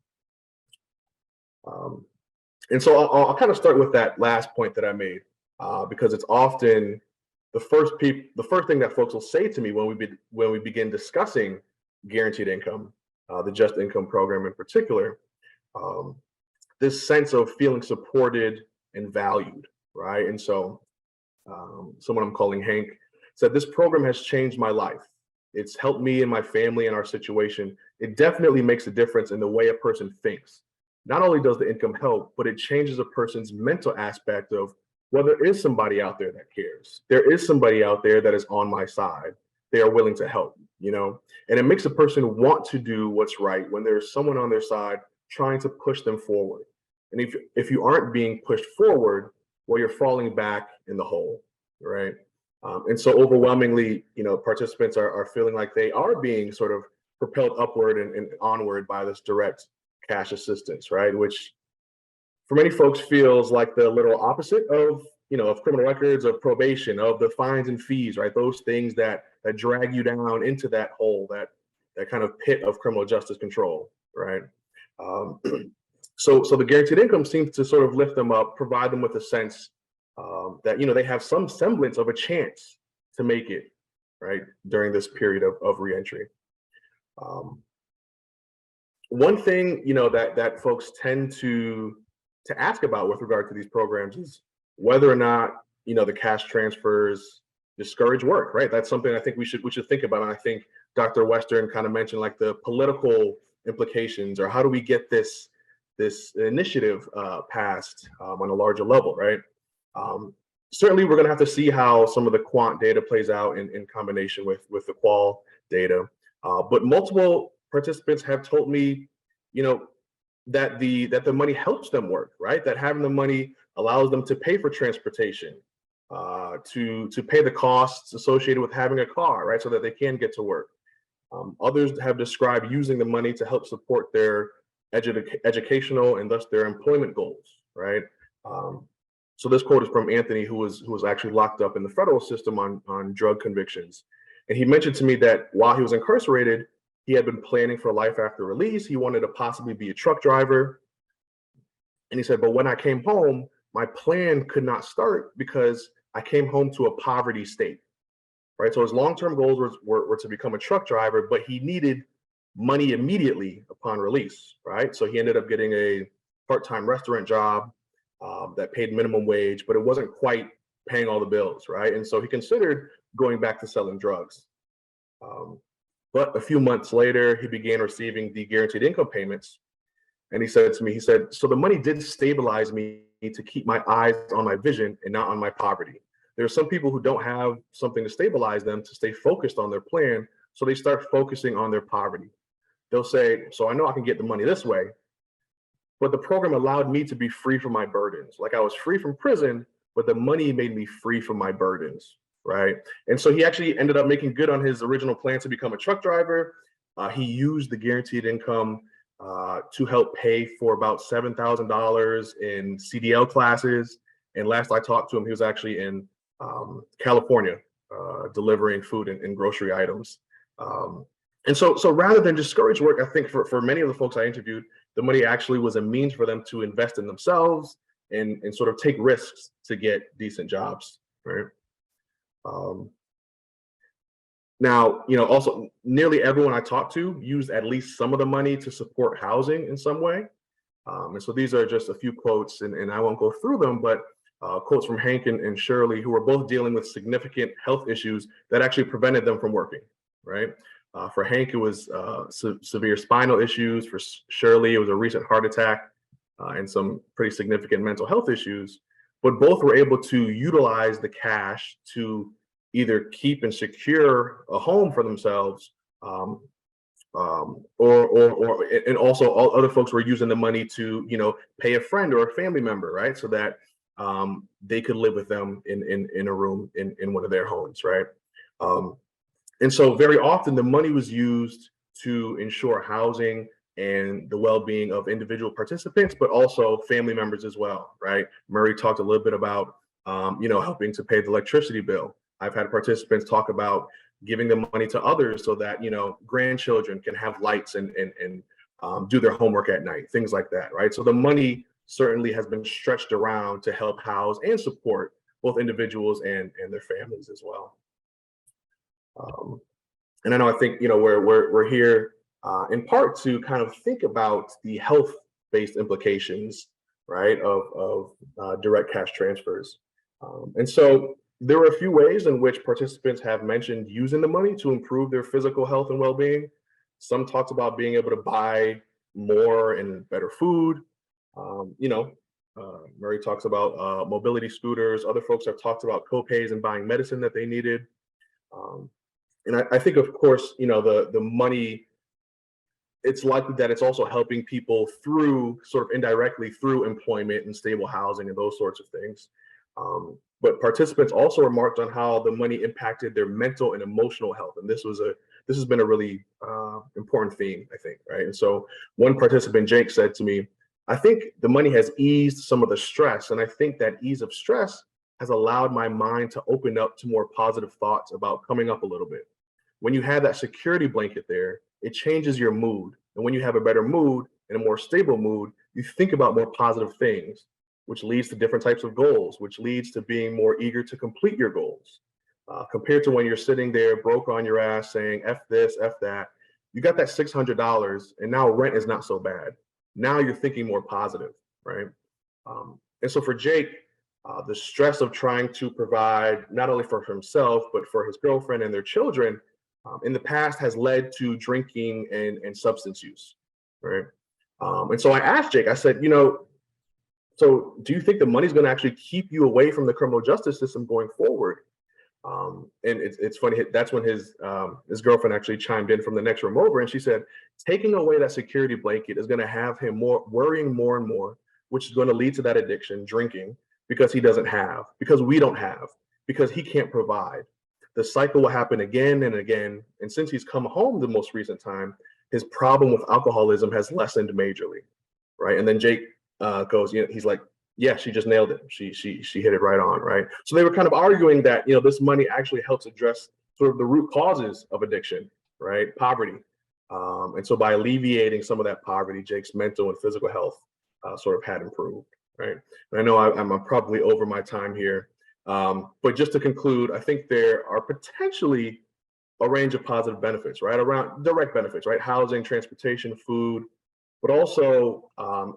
And so I'll kind of start with that last point that I made, because it's often the first thing that folks will say to me when we begin discussing guaranteed income, the Just Income program in particular. this sense of feeling supported and valued, right? And so someone I'm calling Hank said, this program has changed my life. It's helped me and my family and our situation. It definitely makes a difference in the way a person thinks. Not only does the income help, but it changes a person's mental aspect of, well, there is somebody out there that cares. There is somebody out there that is on my side. They are willing to help, you know? And it makes a person want to do what's right when there's someone on their side trying to push them forward. And if you aren't being pushed forward, well, you're falling back in the hole, right? And so overwhelmingly, you know, participants are feeling like they are being sort of propelled upward and onward by this direct cash assistance, right? Which for many folks feels like the literal opposite of, you know, of criminal records, of probation, of the fines and fees, right? Those things that drag you down into that hole, that kind of pit of criminal justice control, right? So the guaranteed income seems to sort of lift them up, provide them with a sense that, you know, they have some semblance of a chance to make it, right, during this period of reentry. One thing, you know, that folks tend to ask about with regard to these programs is whether or not, you know, the cash transfers discourage work, right? That's something I think we should think about. And I think Dr. Western kind of mentioned like the political implications, or how do we get this initiative passed on a larger level, right? Certainly, we're going to have to see how some of the quant data plays out in combination with the qual data. But multiple participants have told me, you know, that the money helps them work, right? That having the money allows them to pay for transportation, to pay the costs associated with having a car, right, so that they can get to work. Others have described using the money to help support their educational and thus their employment goals, right? So this quote is from Anthony, who was actually locked up in the federal system on drug convictions. And he mentioned to me that while he was incarcerated, he had been planning for life after release. He wanted to possibly be a truck driver. And he said, but when I came home, my plan could not start because I came home to a poverty state, right? So his long-term goals were to become a truck driver, but he needed money immediately upon release, right? So he ended up getting a part-time restaurant job that paid minimum wage, but it wasn't quite paying all the bills, right? And so he considered going back to selling drugs. But a few months later, he began receiving the guaranteed income payments. And he said to me, so the money did stabilize me to keep my eyes on my vision and not on my poverty. There are some people who don't have something to stabilize them to stay focused on their plan, so they start focusing on their poverty. They'll say, so I know I can get the money this way, but the program allowed me to be free from my burdens. Like I was free from prison, but the money made me free from my burdens, right? And so he actually ended up making good on his original plan to become a truck driver. He used the guaranteed income to help pay for about $7,000 in CDL classes. And last I talked to him, he was actually in California delivering food and grocery items. And so rather than discourage work, I think for many of the folks I interviewed, the money actually was a means for them to invest in themselves and sort of take risks to get decent jobs, right? Now, you know, also nearly everyone I talked to used at least some of the money to support housing in some way. And so these are just a few quotes, and I won't go through them, but quotes from Hank and Shirley, who were both dealing with significant health issues that actually prevented them from working, right? For Hank, it was severe spinal issues. For Shirley, it was a recent heart attack and some pretty significant mental health issues. But both were able to utilize the cash to either keep and secure a home for themselves, and also all other folks were using the money to, you know, pay a friend or a family member, right, so that they could live with them in a room in one of their homes, right? And so very often the money was used to ensure housing and the well-being of individual participants, but also family members as well, right? Murray talked a little bit about, you know, helping to pay the electricity bill. I've had participants talk about giving the money to others so that, you know, grandchildren can have lights and do their homework at night, things like that, right? So the money certainly has been stretched around to help house and support both individuals and their families as well. And I know, I think, you know, we're here in part to kind of think about the health-based implications right, of direct cash transfers. And so there are a few ways in which participants have mentioned using the money to improve their physical health and well-being. Some talked about being able to buy more and better food. Murray talks about mobility scooters. Other folks have talked about co-pays and buying medicine that they needed. And I think, of course, the money, it's likely that it's also helping people through sort of indirectly through employment and stable housing and those sorts of things. But participants also remarked on how the money impacted their mental and emotional health. And this has been a really important theme, I think, right? And so one participant, Jake, said to me, I think the money has eased some of the stress. And I think that ease of stress has allowed my mind to open up to more positive thoughts about coming up a little bit. When you have that security blanket there, it changes your mood. And when you have a better mood and a more stable mood, you think about more positive things, which leads to different types of goals, which leads to being more eager to complete your goals. Compared to when you're sitting there broke on your ass saying, F this, F that, you got that $600 and now rent is not so bad. Now you're thinking more positive, right? And so for Jake, the stress of trying to provide not only for himself, but for his girlfriend and their children in the past has led to drinking and substance use, right? And so I asked Jake, I said, so do you think the money's going to actually keep you away from the criminal justice system going forward? And it's funny, that's when his girlfriend actually chimed in from the next room over, and she said, taking away that security blanket is going to have him worrying more and more, which is going to lead to that addiction, drinking, because he doesn't have, because we don't have, because he can't provide. The cycle will happen again and again. And since he's come home the most recent time, his problem with alcoholism has lessened majorly, right? And then Jake goes, he's like, yeah, she just nailed it. She hit it right on, right? So they were kind of arguing that, this money actually helps address sort of the root causes of addiction, right? Poverty. And so by alleviating some of that poverty, Jake's mental and physical health sort of had improved, right? And I know I'm probably over my time here. But just to conclude, I think there are potentially a range of positive benefits, right? Around direct benefits, right? Housing, transportation, food, but also,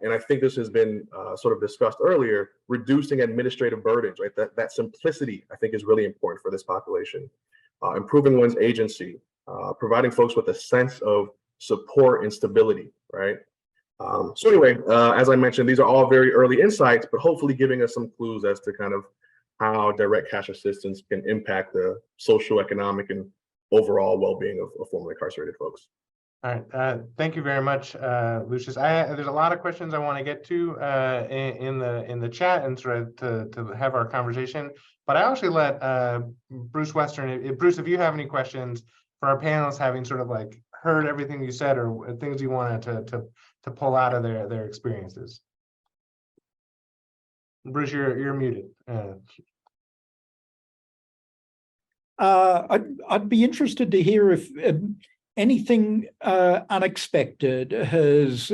and I think this has been sort of discussed earlier, reducing administrative burdens, right? That simplicity, I think, is really important for this population. Improving one's agency, providing folks with a sense of support and stability, right? So anyway, as I mentioned, these are all very early insights, but hopefully giving us some clues as to kind of how direct cash assistance can impact the social, economic, and overall well-being of formerly incarcerated folks. All right, thank you very much, Lucius. There's a lot of questions I want to get to in the chat and sort of to have our conversation. But I actually let Bruce Western, Bruce, if you have any questions for our panelists, having sort of like heard everything you said or things you wanted to pull out of their experiences. Bruce, you're muted. I'd be interested to hear if anything unexpected has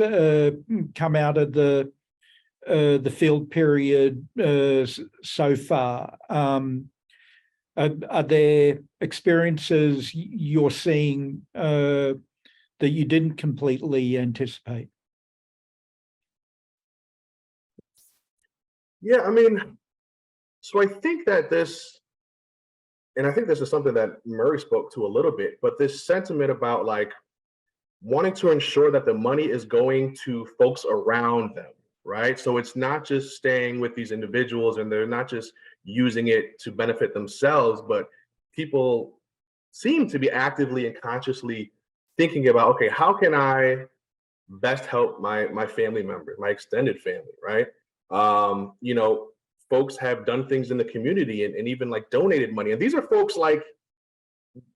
come out of the field period so far. Are there experiences you're seeing that you didn't completely anticipate? Yeah, I mean, so I think that this is something that Murray spoke to a little bit, but this sentiment about like wanting to ensure that the money is going to folks around them, right? So it's not just staying with these individuals and they're not just using it to benefit themselves, but people seem to be actively and consciously thinking about, okay, how can I best help my family members, my extended family, right? Folks have done things in the community and even like donated money. And these are folks like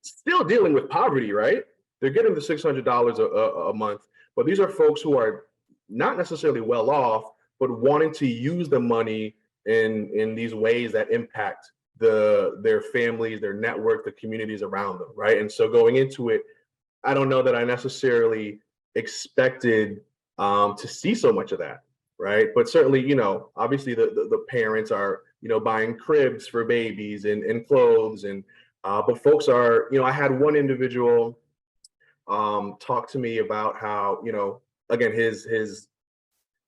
still dealing with poverty, right? They're getting the $600 a month, but these are folks who are not necessarily well off, but wanting to use the money in these ways that impact their families, their network, the communities around them, right? And so going into it, I don't know that I necessarily expected to see so much of that. Right. But certainly, obviously the parents are, buying cribs for babies and clothes but folks are, I had one individual talk to me about how, again, his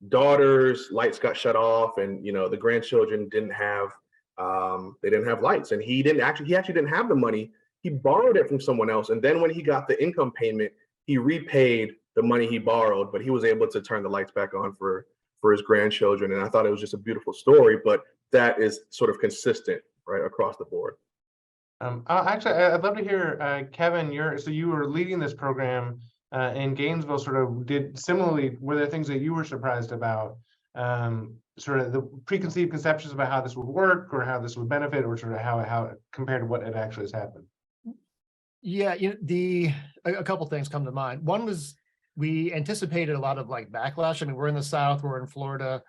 daughter's lights got shut off, and the grandchildren didn't have lights, and he actually didn't have the money. He borrowed it from someone else, and then when he got the income payment, he repaid the money he borrowed, but he was able to turn the lights back on for his grandchildren. And I thought it was just a beautiful story, but that is sort of consistent right across the board. Actually, I'd love to hear, Kevin, so you were leading this program in Gainesville, sort of did similarly, were there things that you were surprised about, sort of the preconceived conceptions about how this would work or how this would benefit, or sort of how it compared to what had actually has happened? Yeah, a couple things come to mind. One was we anticipated a lot of like backlash. I mean, we're in the South, we're in Florida,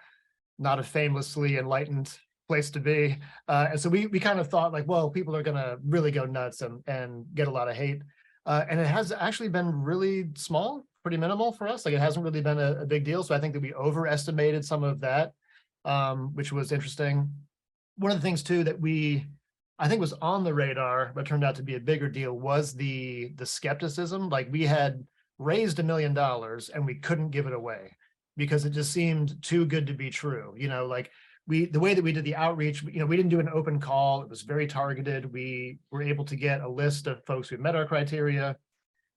not a famously enlightened place to be. And so we kind of thought like, well, people are gonna really go nuts and get a lot of hate. And it has actually been really small, pretty minimal for us. Like it hasn't really been a big deal. So I think that we overestimated some of that, which was interesting. One of the things too that I think was on the radar, but turned out to be a bigger deal, was the skepticism. Like we had raised $1 million and we couldn't give it away because it just seemed too good to be true. Like the way that we did the outreach, we didn't do an open call. It was very targeted. We were able to get a list of folks who met our criteria.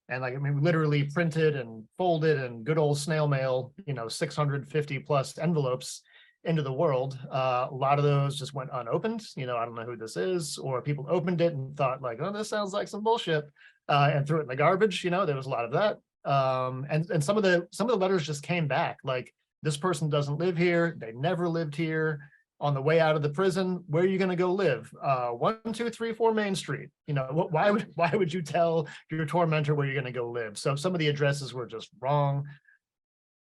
And we literally printed and folded and good old snail mail, 650 plus envelopes into the world. A lot of those just went unopened. I don't know who this is, or people opened it and thought like, oh, this sounds like some bullshit, and threw it in the garbage. There was a lot of that. And some of the letters just came back like, this person doesn't live here. They never lived here. On the way out of the prison, where are you going to go live? 1234 Main Street. Why would you tell your tormentor where you're going to go live? So some of the addresses were just wrong.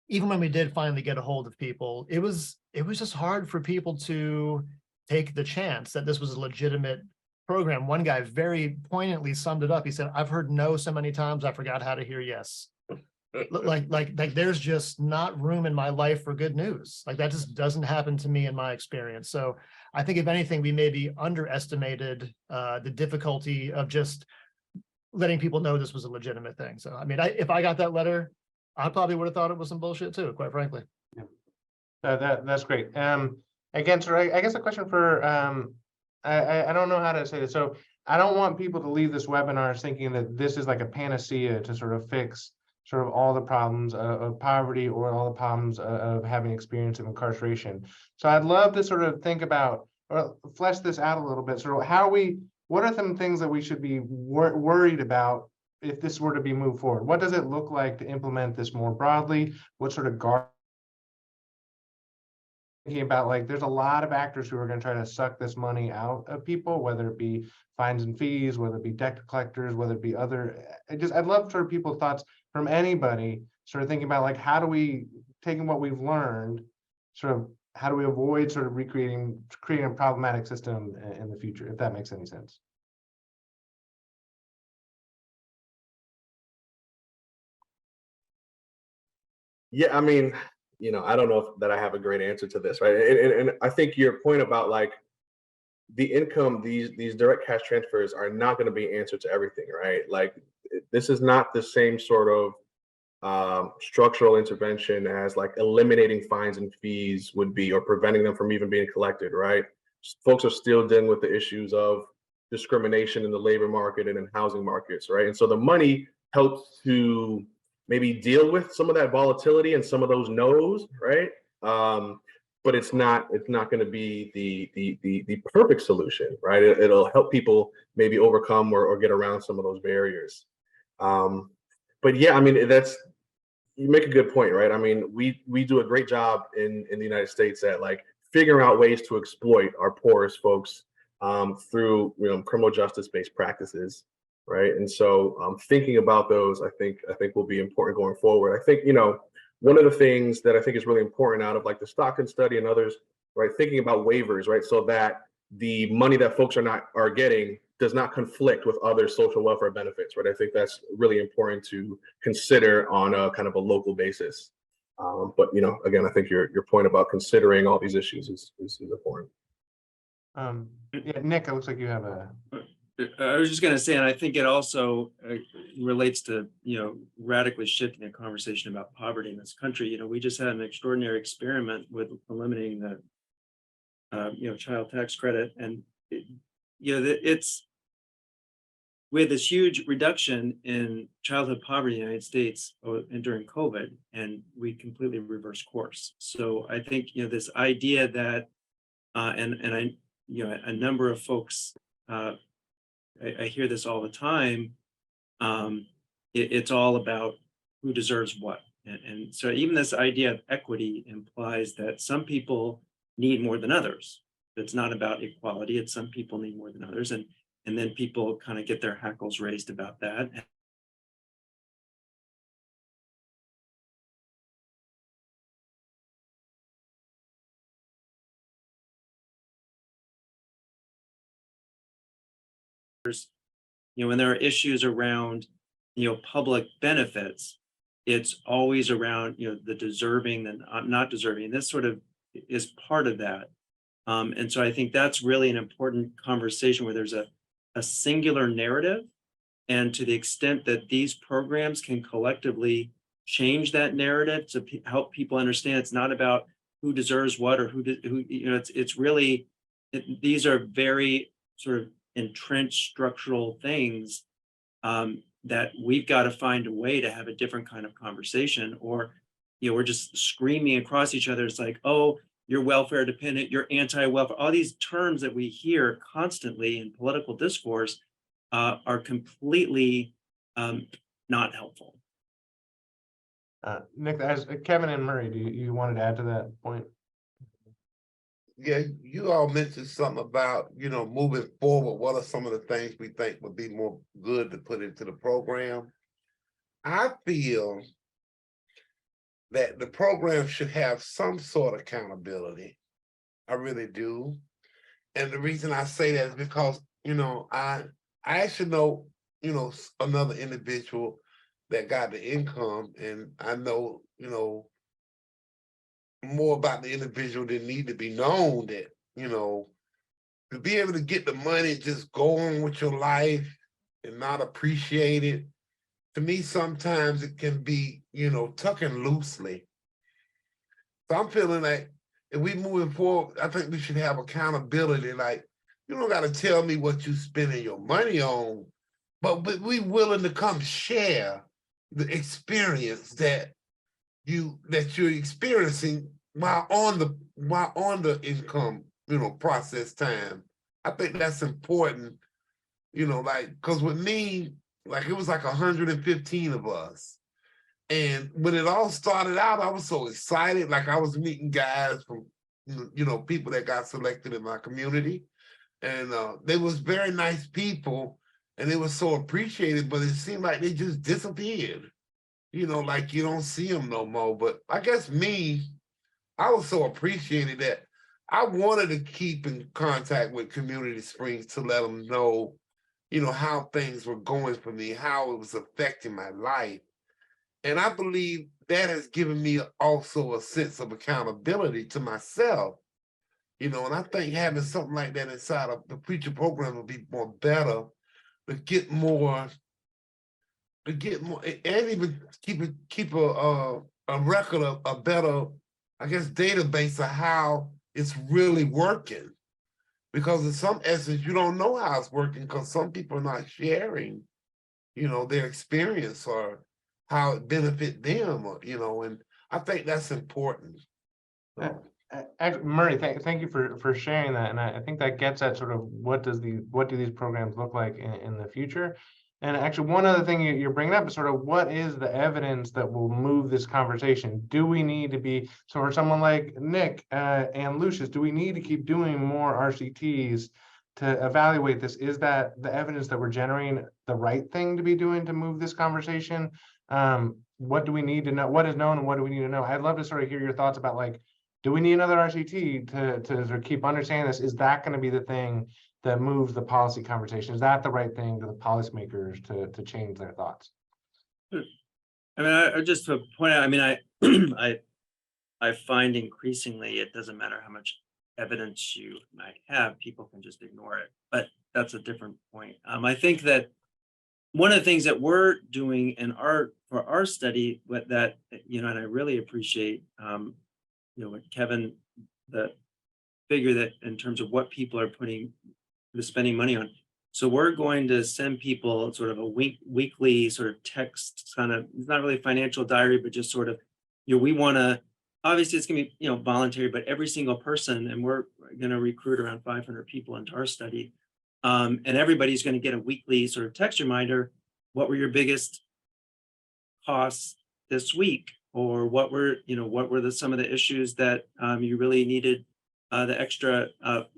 Even when we did finally get a hold of people, it was just hard for people to take the chance that this was a legitimate program. One guy very poignantly summed it up. He said, "I've heard no so many times, I forgot how to hear yes." Like there's just not room in my life for good news. Like that just doesn't happen to me in my experience. So I think if anything, we maybe underestimated the difficulty of just letting people know this was a legitimate thing. So, if I got that letter, I probably would have thought it was some bullshit too, quite frankly. Yeah. That's great. Again, so I guess a question for, I don't know how to say this. So I don't want people to leave this webinar thinking that this is like a panacea to sort of fix sort of all the problems of poverty or all the problems of having experience of incarceration. So I'd love to sort of think about, or flesh this out a little bit. Sort of what are some things that we should be worried about if this were to be moved forward? What does it look like to implement this more broadly? What sort of thinking about, like, there's a lot of actors who are going to try to suck this money out of people, whether it be fines and fees, whether it be debt collectors, whether it be other. I'd love sort of people's thoughts from anybody, sort of thinking about like, how do we, taking what we've learned, sort of how do we avoid sort of creating a problematic system in the future, if that makes any sense. Yeah, I don't know that I have a great answer to this, right? And I think your point about like the income, these direct cash transfers are not going to be answer to everything, right? Like this is not the same sort of structural intervention as like eliminating fines and fees would be, or preventing them from even being collected, right? Folks are still dealing with the issues of discrimination in the labor market and in housing markets, right? And so the money helps to maybe deal with some of that volatility and some of those no's, right? But it's not going to be the perfect solution, right? It'll help people maybe overcome or get around some of those barriers. But yeah, you make a good point, right? We do a great job in the United States at like figuring out ways to exploit our poorest folks through criminal justice-based practices, right? And so thinking about those, I think will be important going forward. I think one of the things that I think is really important out of like the Stockton study and others, right? Thinking about waivers, right? So that the money that folks are getting does not conflict with other social welfare benefits, right? I think that's really important to consider on a kind of a local basis. But again, I think your point about considering all these issues is important. Yeah, Nick, it looks like you have a. I was just going to say, and I think it also relates to, radically shifting the conversation about poverty in this country. We just had an extraordinary experiment with eliminating the, child tax credit. And, we had this huge reduction in childhood poverty in the United States and during COVID, and we completely reversed course. So I think, this idea that, and I, a number of folks, I hear this all the time. It's all about who deserves what. And so even this idea of equity implies that some people need more than others. It's not about equality. It's some people need more than others. And then people kind of get their hackles raised about that. When there are issues around, public benefits, it's always around, the deserving and not deserving. This sort of is part of that. And so I think that's really an important conversation where there's a singular narrative. And to the extent that these programs can collectively change that narrative to help people understand it's not about who deserves what or who it's really, these are very sort of entrenched structural things that we've got to find a way to have a different kind of conversation, or we're just screaming across each other. It's like, oh, you're welfare dependent, you're anti-welfare. All these terms that we hear constantly in political discourse are completely not helpful. Nick, as Kevin and Murray, do you wanted to add to that point? Yeah, you all mentioned something about, moving forward. What are some of the things we think would be more good to put into the program? I feel that the program should have some sort of accountability. I really do. And the reason I say that is because, I actually know, another individual that got the income, and I know, more about the individual that need to be known, that, to be able to get the money, just go on with your life and not appreciate it. To me, sometimes it can be, tucking loosely. So I'm feeling like if we moving forward, I think we should have accountability. Like, you don't got to tell me what you spending your money on, but we willing to come share the experience that you're experiencing while on the income, process time. I think that's important, like, because with me, like, it was like 115 of us. And when it all started out, I was so excited. Like, I was meeting guys from, people that got selected in my community. And they was very nice people, and they were so appreciated, but it seemed like they just disappeared. Like, you don't see them no more. But I guess I was so appreciated that I wanted to keep in contact with Community Springs to let them know, how things were going for me, how it was affecting my life. And I believe that has given me also a sense of accountability to myself, and I think having something like that inside of the preacher program would be more better to get more, and even keep a record of a better, I guess, database of how it's really working. Because in some essence, you don't know how it's working because some people are not sharing, their experience or how it benefit them, or, and I think that's important. So. Murray, thank you for sharing that, and I think that gets at sort of what do these programs look like in the future. And actually, one other thing you're bringing up is sort of what is the evidence that will move this conversation? Do we need to be, so for someone like Nick and Lucius, do we need to keep doing more RCTs to evaluate this? Is that the evidence that we're generating the right thing to be doing to move this conversation? What do we need to know? What is known and what do we need to know? I'd love to sort of hear your thoughts about, like, do we need another RCT to sort of keep understanding this? Is that going to be the thing that moves the policy conversation? Is that the right thing to the policymakers to change their thoughts? I mean, I just to point out, I mean, I find increasingly it doesn't matter how much evidence you might have, people can just ignore it. But that's a different point. I think that one of the things that we're doing for our study, and I really appreciate, what Kevin, the figure that in terms of what people are spending money on. So we're going to send people sort of a weekly sort of text, kind of, it's not really a financial diary, but just sort of, we want to, obviously it's going to be, voluntary, but every single person, and we're going to recruit around 500 people into our study. And everybody's going to get a weekly sort of text reminder. What were your biggest costs this week? Or what were some of the issues that you really needed the extra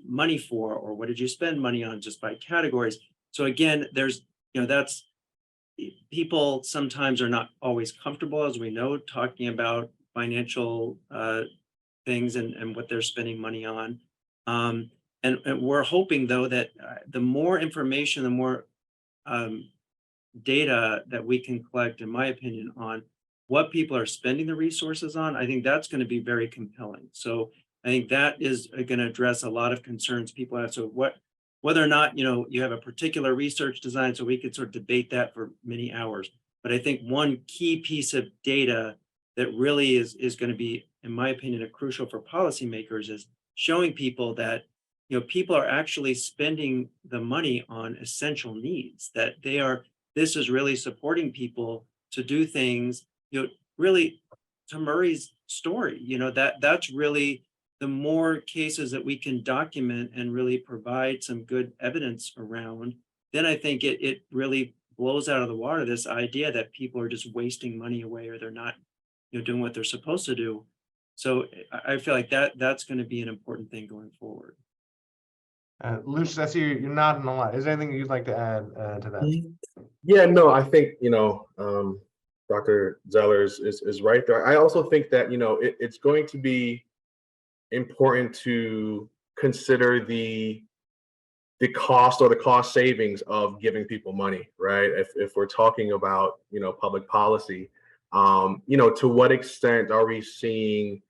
money for, or what did you spend money on, just by categories? So again, there's, that's, people sometimes are not always comfortable, as we know, talking about financial things and what they're spending money on. And we're hoping, though, that the more information, the more data that we can collect, in my opinion, on what people are spending the resources on, I think that's going to be very compelling. So I think that is going to address a lot of concerns people have. So whether or not, you have a particular research design, so we could sort of debate that for many hours. But I think one key piece of data that really is going to be, in my opinion, crucial for policymakers is showing people that, people are actually spending the money on essential needs, that this is really supporting people to do things, really, to Murray's story, that's really, the more cases that we can document and really provide some good evidence around, then I think it really blows out of the water this idea that people are just wasting money away, or they're not, doing what they're supposed to do. So I feel like that's going to be an important thing going forward. Lucius, I see you're nodding a lot. Is there anything you'd like to add to that? Yeah, no, I think, Dr. Zeller is right there. I also think that, it's going to be important to consider the cost or the cost savings of giving people money, right? If we're talking about, public policy, to what extent are we seeing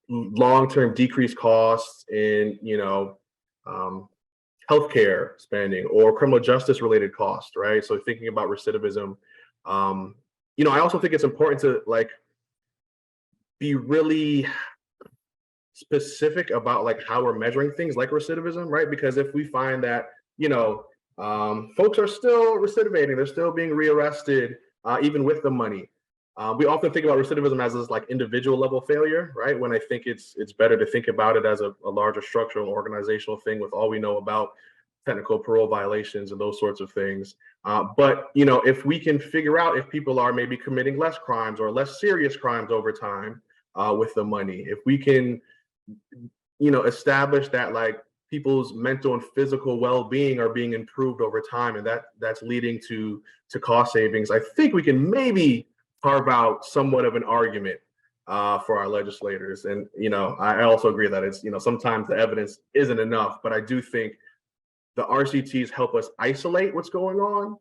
long-term decreased costs in, healthcare spending or criminal justice related costs, right? So thinking about recidivism, I also think it's important to be really specific about how we're measuring things like recidivism, right? Because if we find that, folks are still recidivating, they're still being rearrested, even with the money. We often think about recidivism as this individual level failure, right? When I think it's better to think about it as a larger structural and organizational thing, with all we know about technical parole violations and those sorts of things. But if we can figure out if people are maybe committing less crimes or less serious crimes over time with the money, if we can establish that people's mental and physical well-being are being improved over time, and that's leading to cost savings, I think we can maybe carve out somewhat of an argument for our legislators. And I also agree that it's sometimes the evidence isn't enough, but I do think the RCTs help us isolate what's going on.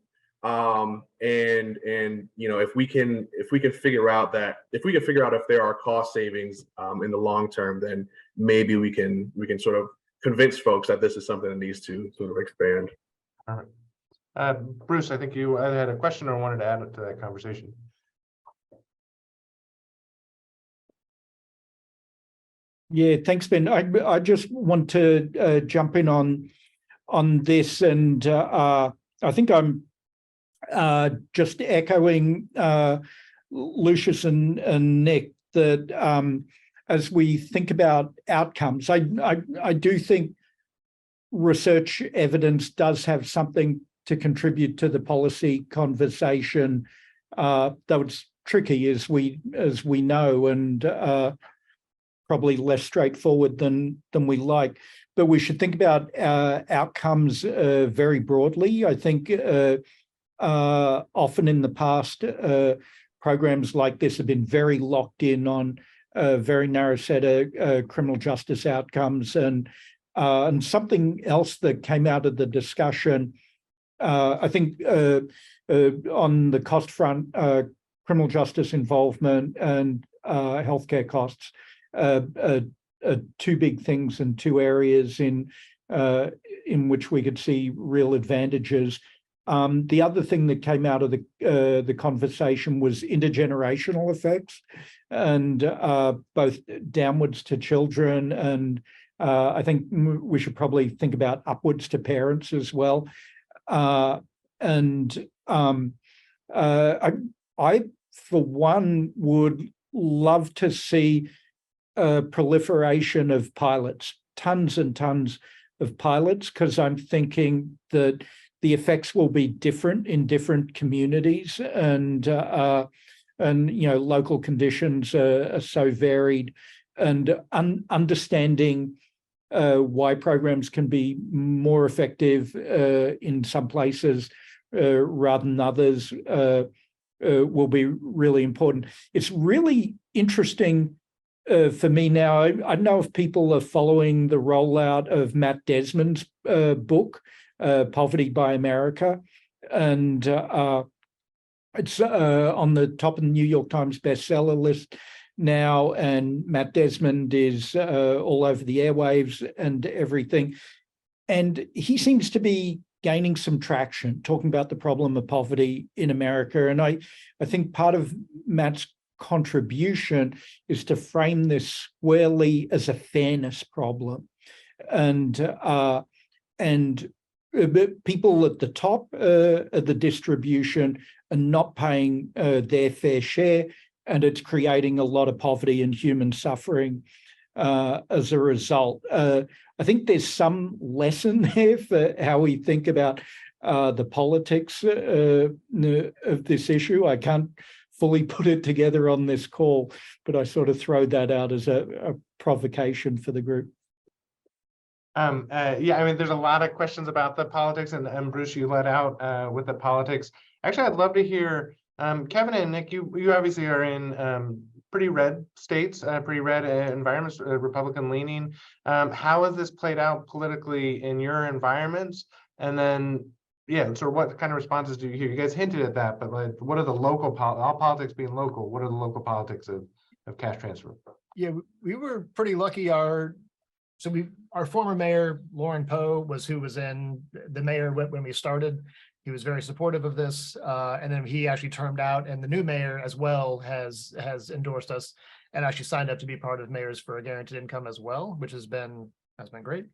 And if we can figure out if there are cost savings in the long term, then maybe we can sort of convince folks that this is something that needs to sort of expand. All right. Bruce, I think you either had a question or wanted to add to that conversation. Yeah, thanks, Ben. I just want to jump in on this, and I think I'm just echoing Lucius and Nick that as we think about outcomes, I do think research evidence does have something to contribute to the policy conversation, though it's tricky, as we know, and probably less straightforward than we like. But we should think about outcomes very broadly. I think often in the past, programs like this have been very locked in on a very narrow set of criminal justice outcomes. And something else that came out of the discussion, I think on the cost front, criminal justice involvement and healthcare costs, two big things in two areas in in which we could see real advantages. The other thing that came out of the conversation was intergenerational effects, and both downwards to children, and I think we should probably think about upwards to parents as well. I, for one, would love to see a proliferation of pilots, tons and tons of pilots, because I'm thinking that the effects will be different in different communities, and local conditions are so varied, and understanding why programs can be more effective in some places rather than others will be really important. It's really interesting for me now. I don't know if people are following the rollout of Matt Desmond's book, Poverty by America, and it's on the top of the New York Times bestseller list now, and Matt Desmond is all over the airwaves and everything. And he seems to be gaining some traction, talking about the problem of poverty in America. And I think part of Matt's contribution is to frame this squarely as a fairness problem. And people at the top of the distribution are not paying their fair share, and it's creating a lot of poverty and human suffering as a result. I think there's some lesson there for how we think about the politics of this issue. I can't fully put it together on this call, but I sort of throw that out as a provocation for the group. Yeah, I mean, there's a lot of questions about the politics, and Bruce, you let out with the politics. Actually, I'd love to hear, Kevin and Nick, you obviously are in pretty red states, pretty red environments, Republican leaning. How has this played out politically in your environments? And then, yeah, so what kind of responses do you hear? You guys hinted at that, but like, what are the local, all politics being local, what are the local politics of cash transfer? Yeah, we were pretty lucky. Our former mayor, Lauren Poe, was who was in the mayor when we started. He was very supportive of this, and then he actually termed out, and the new mayor as well has endorsed us and actually signed up to be part of Mayors for a Guaranteed Income as well, which has been great.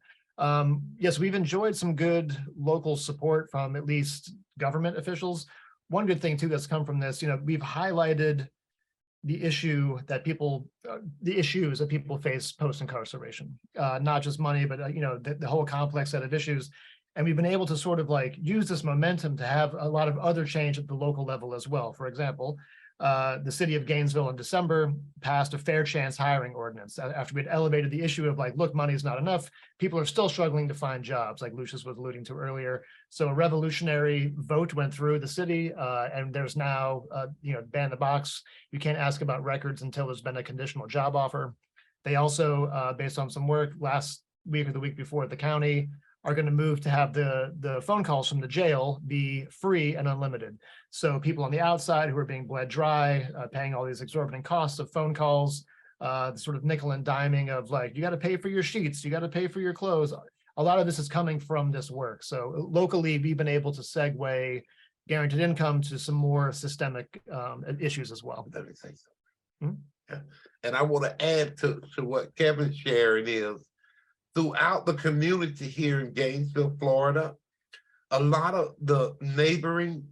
Yes, we've enjoyed some good local support from at least government officials. One good thing too that's come from this, we've highlighted the issues that people face post-incarceration, not just money, but the whole complex set of issues. And we've been able to sort of like use this momentum to have a lot of other change at the local level as well. For example, the city of Gainesville in December passed a fair chance hiring ordinance after we had elevated the issue of like, look, money is not enough. People are still struggling to find jobs, like Lucius was alluding to earlier. So a revolutionary vote went through the city, and there's now, ban the box. You can't ask about records until there's been a conditional job offer. They also, based on some work last week or the week before at the county, are going to move to have the phone calls from the jail be free and unlimited. So people on the outside who are being bled dry, paying all these exorbitant costs of phone calls, the sort of nickel and diming of like, you got to pay for your sheets, you got to pay for your clothes. A lot of this is coming from this work. So locally, we've been able to segue guaranteed income to some more systemic issues as well. Let me say something. Yeah. And I want to add to what Kevin's sharing is, throughout the community here in Gainesville, Florida, a lot of the neighboring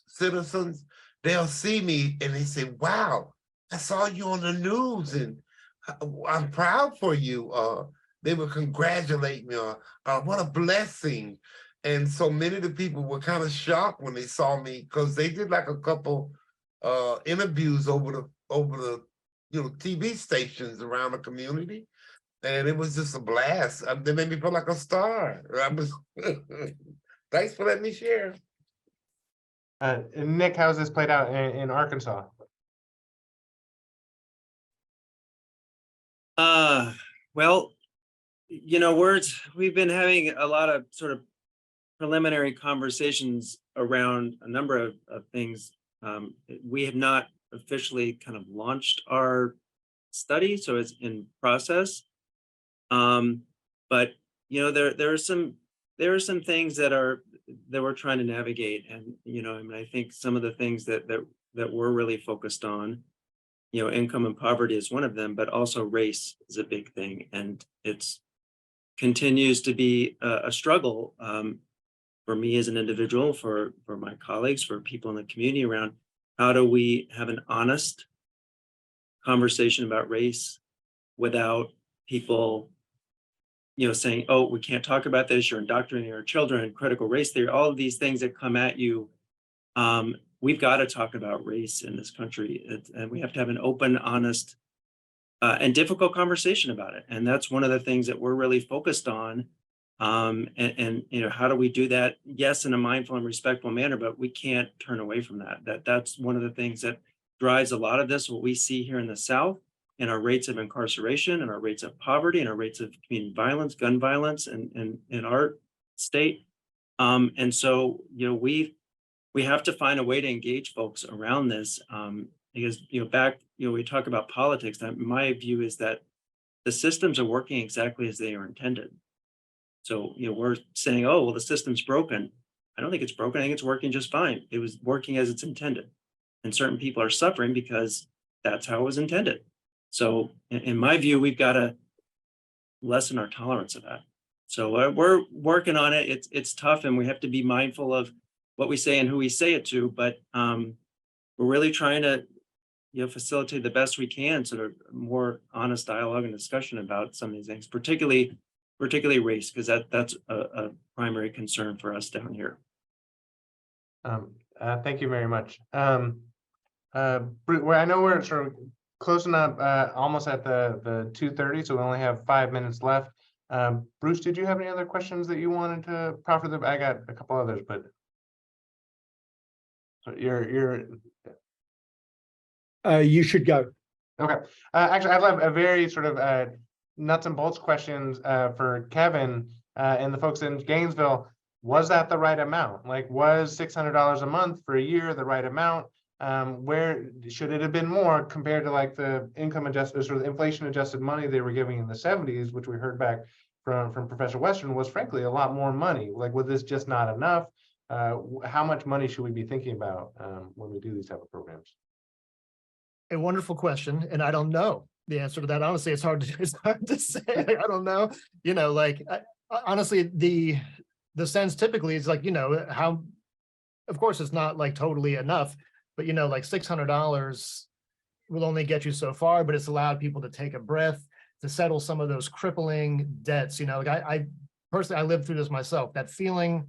citizens, they'll see me and they say, wow, I saw you on the news and I'm proud for you. They would congratulate me on what a blessing. And so many of the people were kind of shocked when they saw me, because they did like a couple interviews over the TV stations around the community. And it was just a blast. They made me feel like a star. Thanks for letting me share. Nick, how's this played out in Arkansas? Well, we've been having a lot of sort of preliminary conversations around a number of things. We have not officially kind of launched our study, so it's in process. But there are some things that we're trying to navigate, and I mean, I think some of the things that we're really focused on, income and poverty is one of them, but also race is a big thing, and it's continues to be a struggle for me as an individual, for my colleagues, for people in the community, around how do we have an honest conversation about race without people saying, oh, we can't talk about this, you're indoctrinating our children, critical race theory, all of these things that come at you. We've got to talk about race in this country, and we have to have an open, honest, and difficult conversation about it. And that's one of the things that we're really focused on. And how do we do that? Yes, in a mindful and respectful manner, but we can't turn away from that. That's one of the things that drives a lot of this, what we see here in the South, and our rates of incarceration, and our rates of poverty, and our rates of community violence, gun violence, and in our state. And so, we have to find a way to engage folks around this, because we talk about politics. My view is that the systems are working exactly as they are intended. So we're saying, oh, well, the system's broken. I don't think it's broken. I think it's working just fine. It was working as it's intended, and certain people are suffering because that's how it was intended. So in my view, we've got to lessen our tolerance of that. So we're working on it. It's tough, and we have to be mindful of what we say and who we say it to. But we're really trying to facilitate the best we can, sort of more honest dialogue and discussion about some of these things, particularly race, because that's a primary concern for us down here. Thank you very much. Well, I know we're sort of closing up, almost at the 2:30, so we only have 5 minutes left. Bruce, did you have any other questions that you wanted to proffer? I got a couple others, but you're You should go. okay. Actually, I have a very sort of nuts and bolts questions for Kevin and the folks in Gainesville. Was that the right amount? Like, was $600 a month for a year the right amount? Where should it have been more compared to like the income adjusted, sort of inflation adjusted money they were giving in the 70s, which we heard back from Professor Western was frankly a lot more money. Like, was this just not enough? How much money should we be thinking about when we do these type of programs? A wonderful question, and I don't know the answer to that. Honestly, it's hard to say. I don't know. Honestly, the sense typically is like, how, of course, it's not like totally enough, but like $600 will only get you so far, but it's allowed people to take a breath, to settle some of those crippling debts. Like I personally, I lived through this myself, that feeling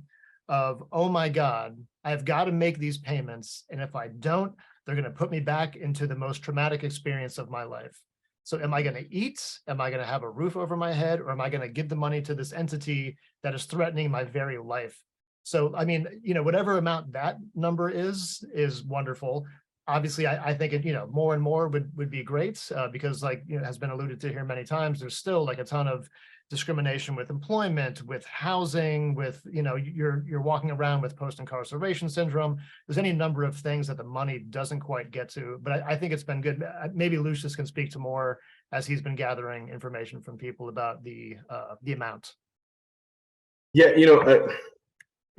of, oh my God, I've got to make these payments. And if I don't, they're going to put me back into the most traumatic experience of my life. So am I going to eat? Am I going to have a roof over my head? Or am I going to give the money to this entity that is threatening my very life? So, I mean, whatever amount that number is wonderful. Obviously, I think more and more would be great because, like has been alluded to here many times, there's still like a ton of discrimination with employment, with housing, with you're walking around with post-incarceration syndrome. There's any number of things that the money doesn't quite get to, but I think it's been good. Maybe Lucius can speak to more as he's been gathering information from people about the amount. Yeah,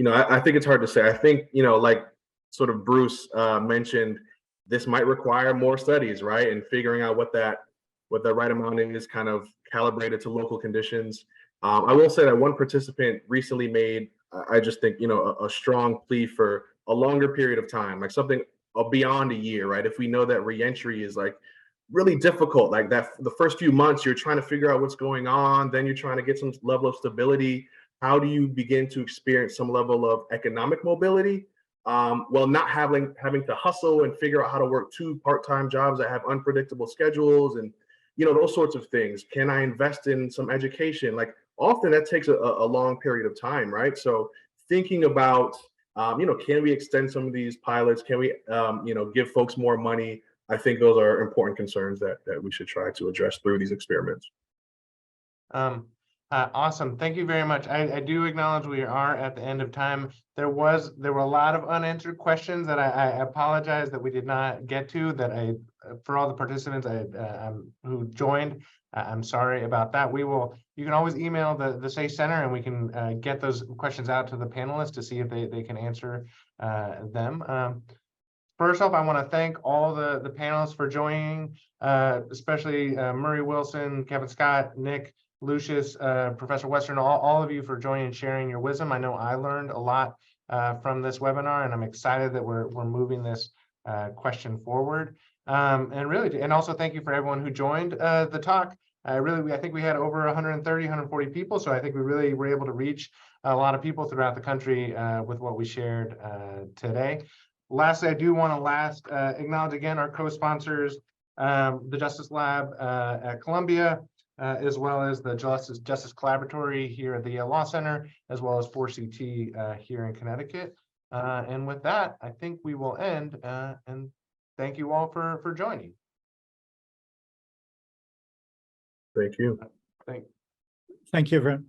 I think it's hard to say. I think like sort of Bruce mentioned, this might require more studies, right? And figuring out what that right amount is, kind of calibrated to local conditions. I will say that one participant recently made, I just think, a strong plea for a longer period of time, like something beyond a year, right? If we know that reentry is like really difficult, like that the first few months, you're trying to figure out what's going on, then you're trying to get some level of stability. How do you begin to experience some level of economic mobility? While not having to hustle and figure out how to work 2 part-time jobs that have unpredictable schedules and those sorts of things. Can I invest in some education? Like often that takes a long period of time, right? So thinking about, can we extend some of these pilots? Can we, give folks more money? I think those are important concerns that we should try to address through these experiments. Awesome. Thank you very much. I do acknowledge we are at the end of time. There were a lot of unanswered questions that I apologize that we did not get to, that for all the participants who joined, I'm sorry about that. You can always email the SACE Center and we can get those questions out to the panelists to see if they can answer them. First off, I want to thank all the panelists for joining, especially Murray Wilson, Kevin Scott, Nick, Lucius, Professor Western, all of you for joining and sharing your wisdom. I know I learned a lot from this webinar, and I'm excited that we're moving this question forward. And also thank you for everyone who joined the talk. I think we had over 130, 140 people, so I think we really were able to reach a lot of people throughout the country with what we shared today. Lastly, I do want to acknowledge again our co-sponsors, the Justice Lab at Columbia, as well as the Justice Collaboratory here at the Yale Law Center, as well as 4CT here in Connecticut. And with that, I think we will end, and thank you all for joining. Thank you. Thank you, everyone.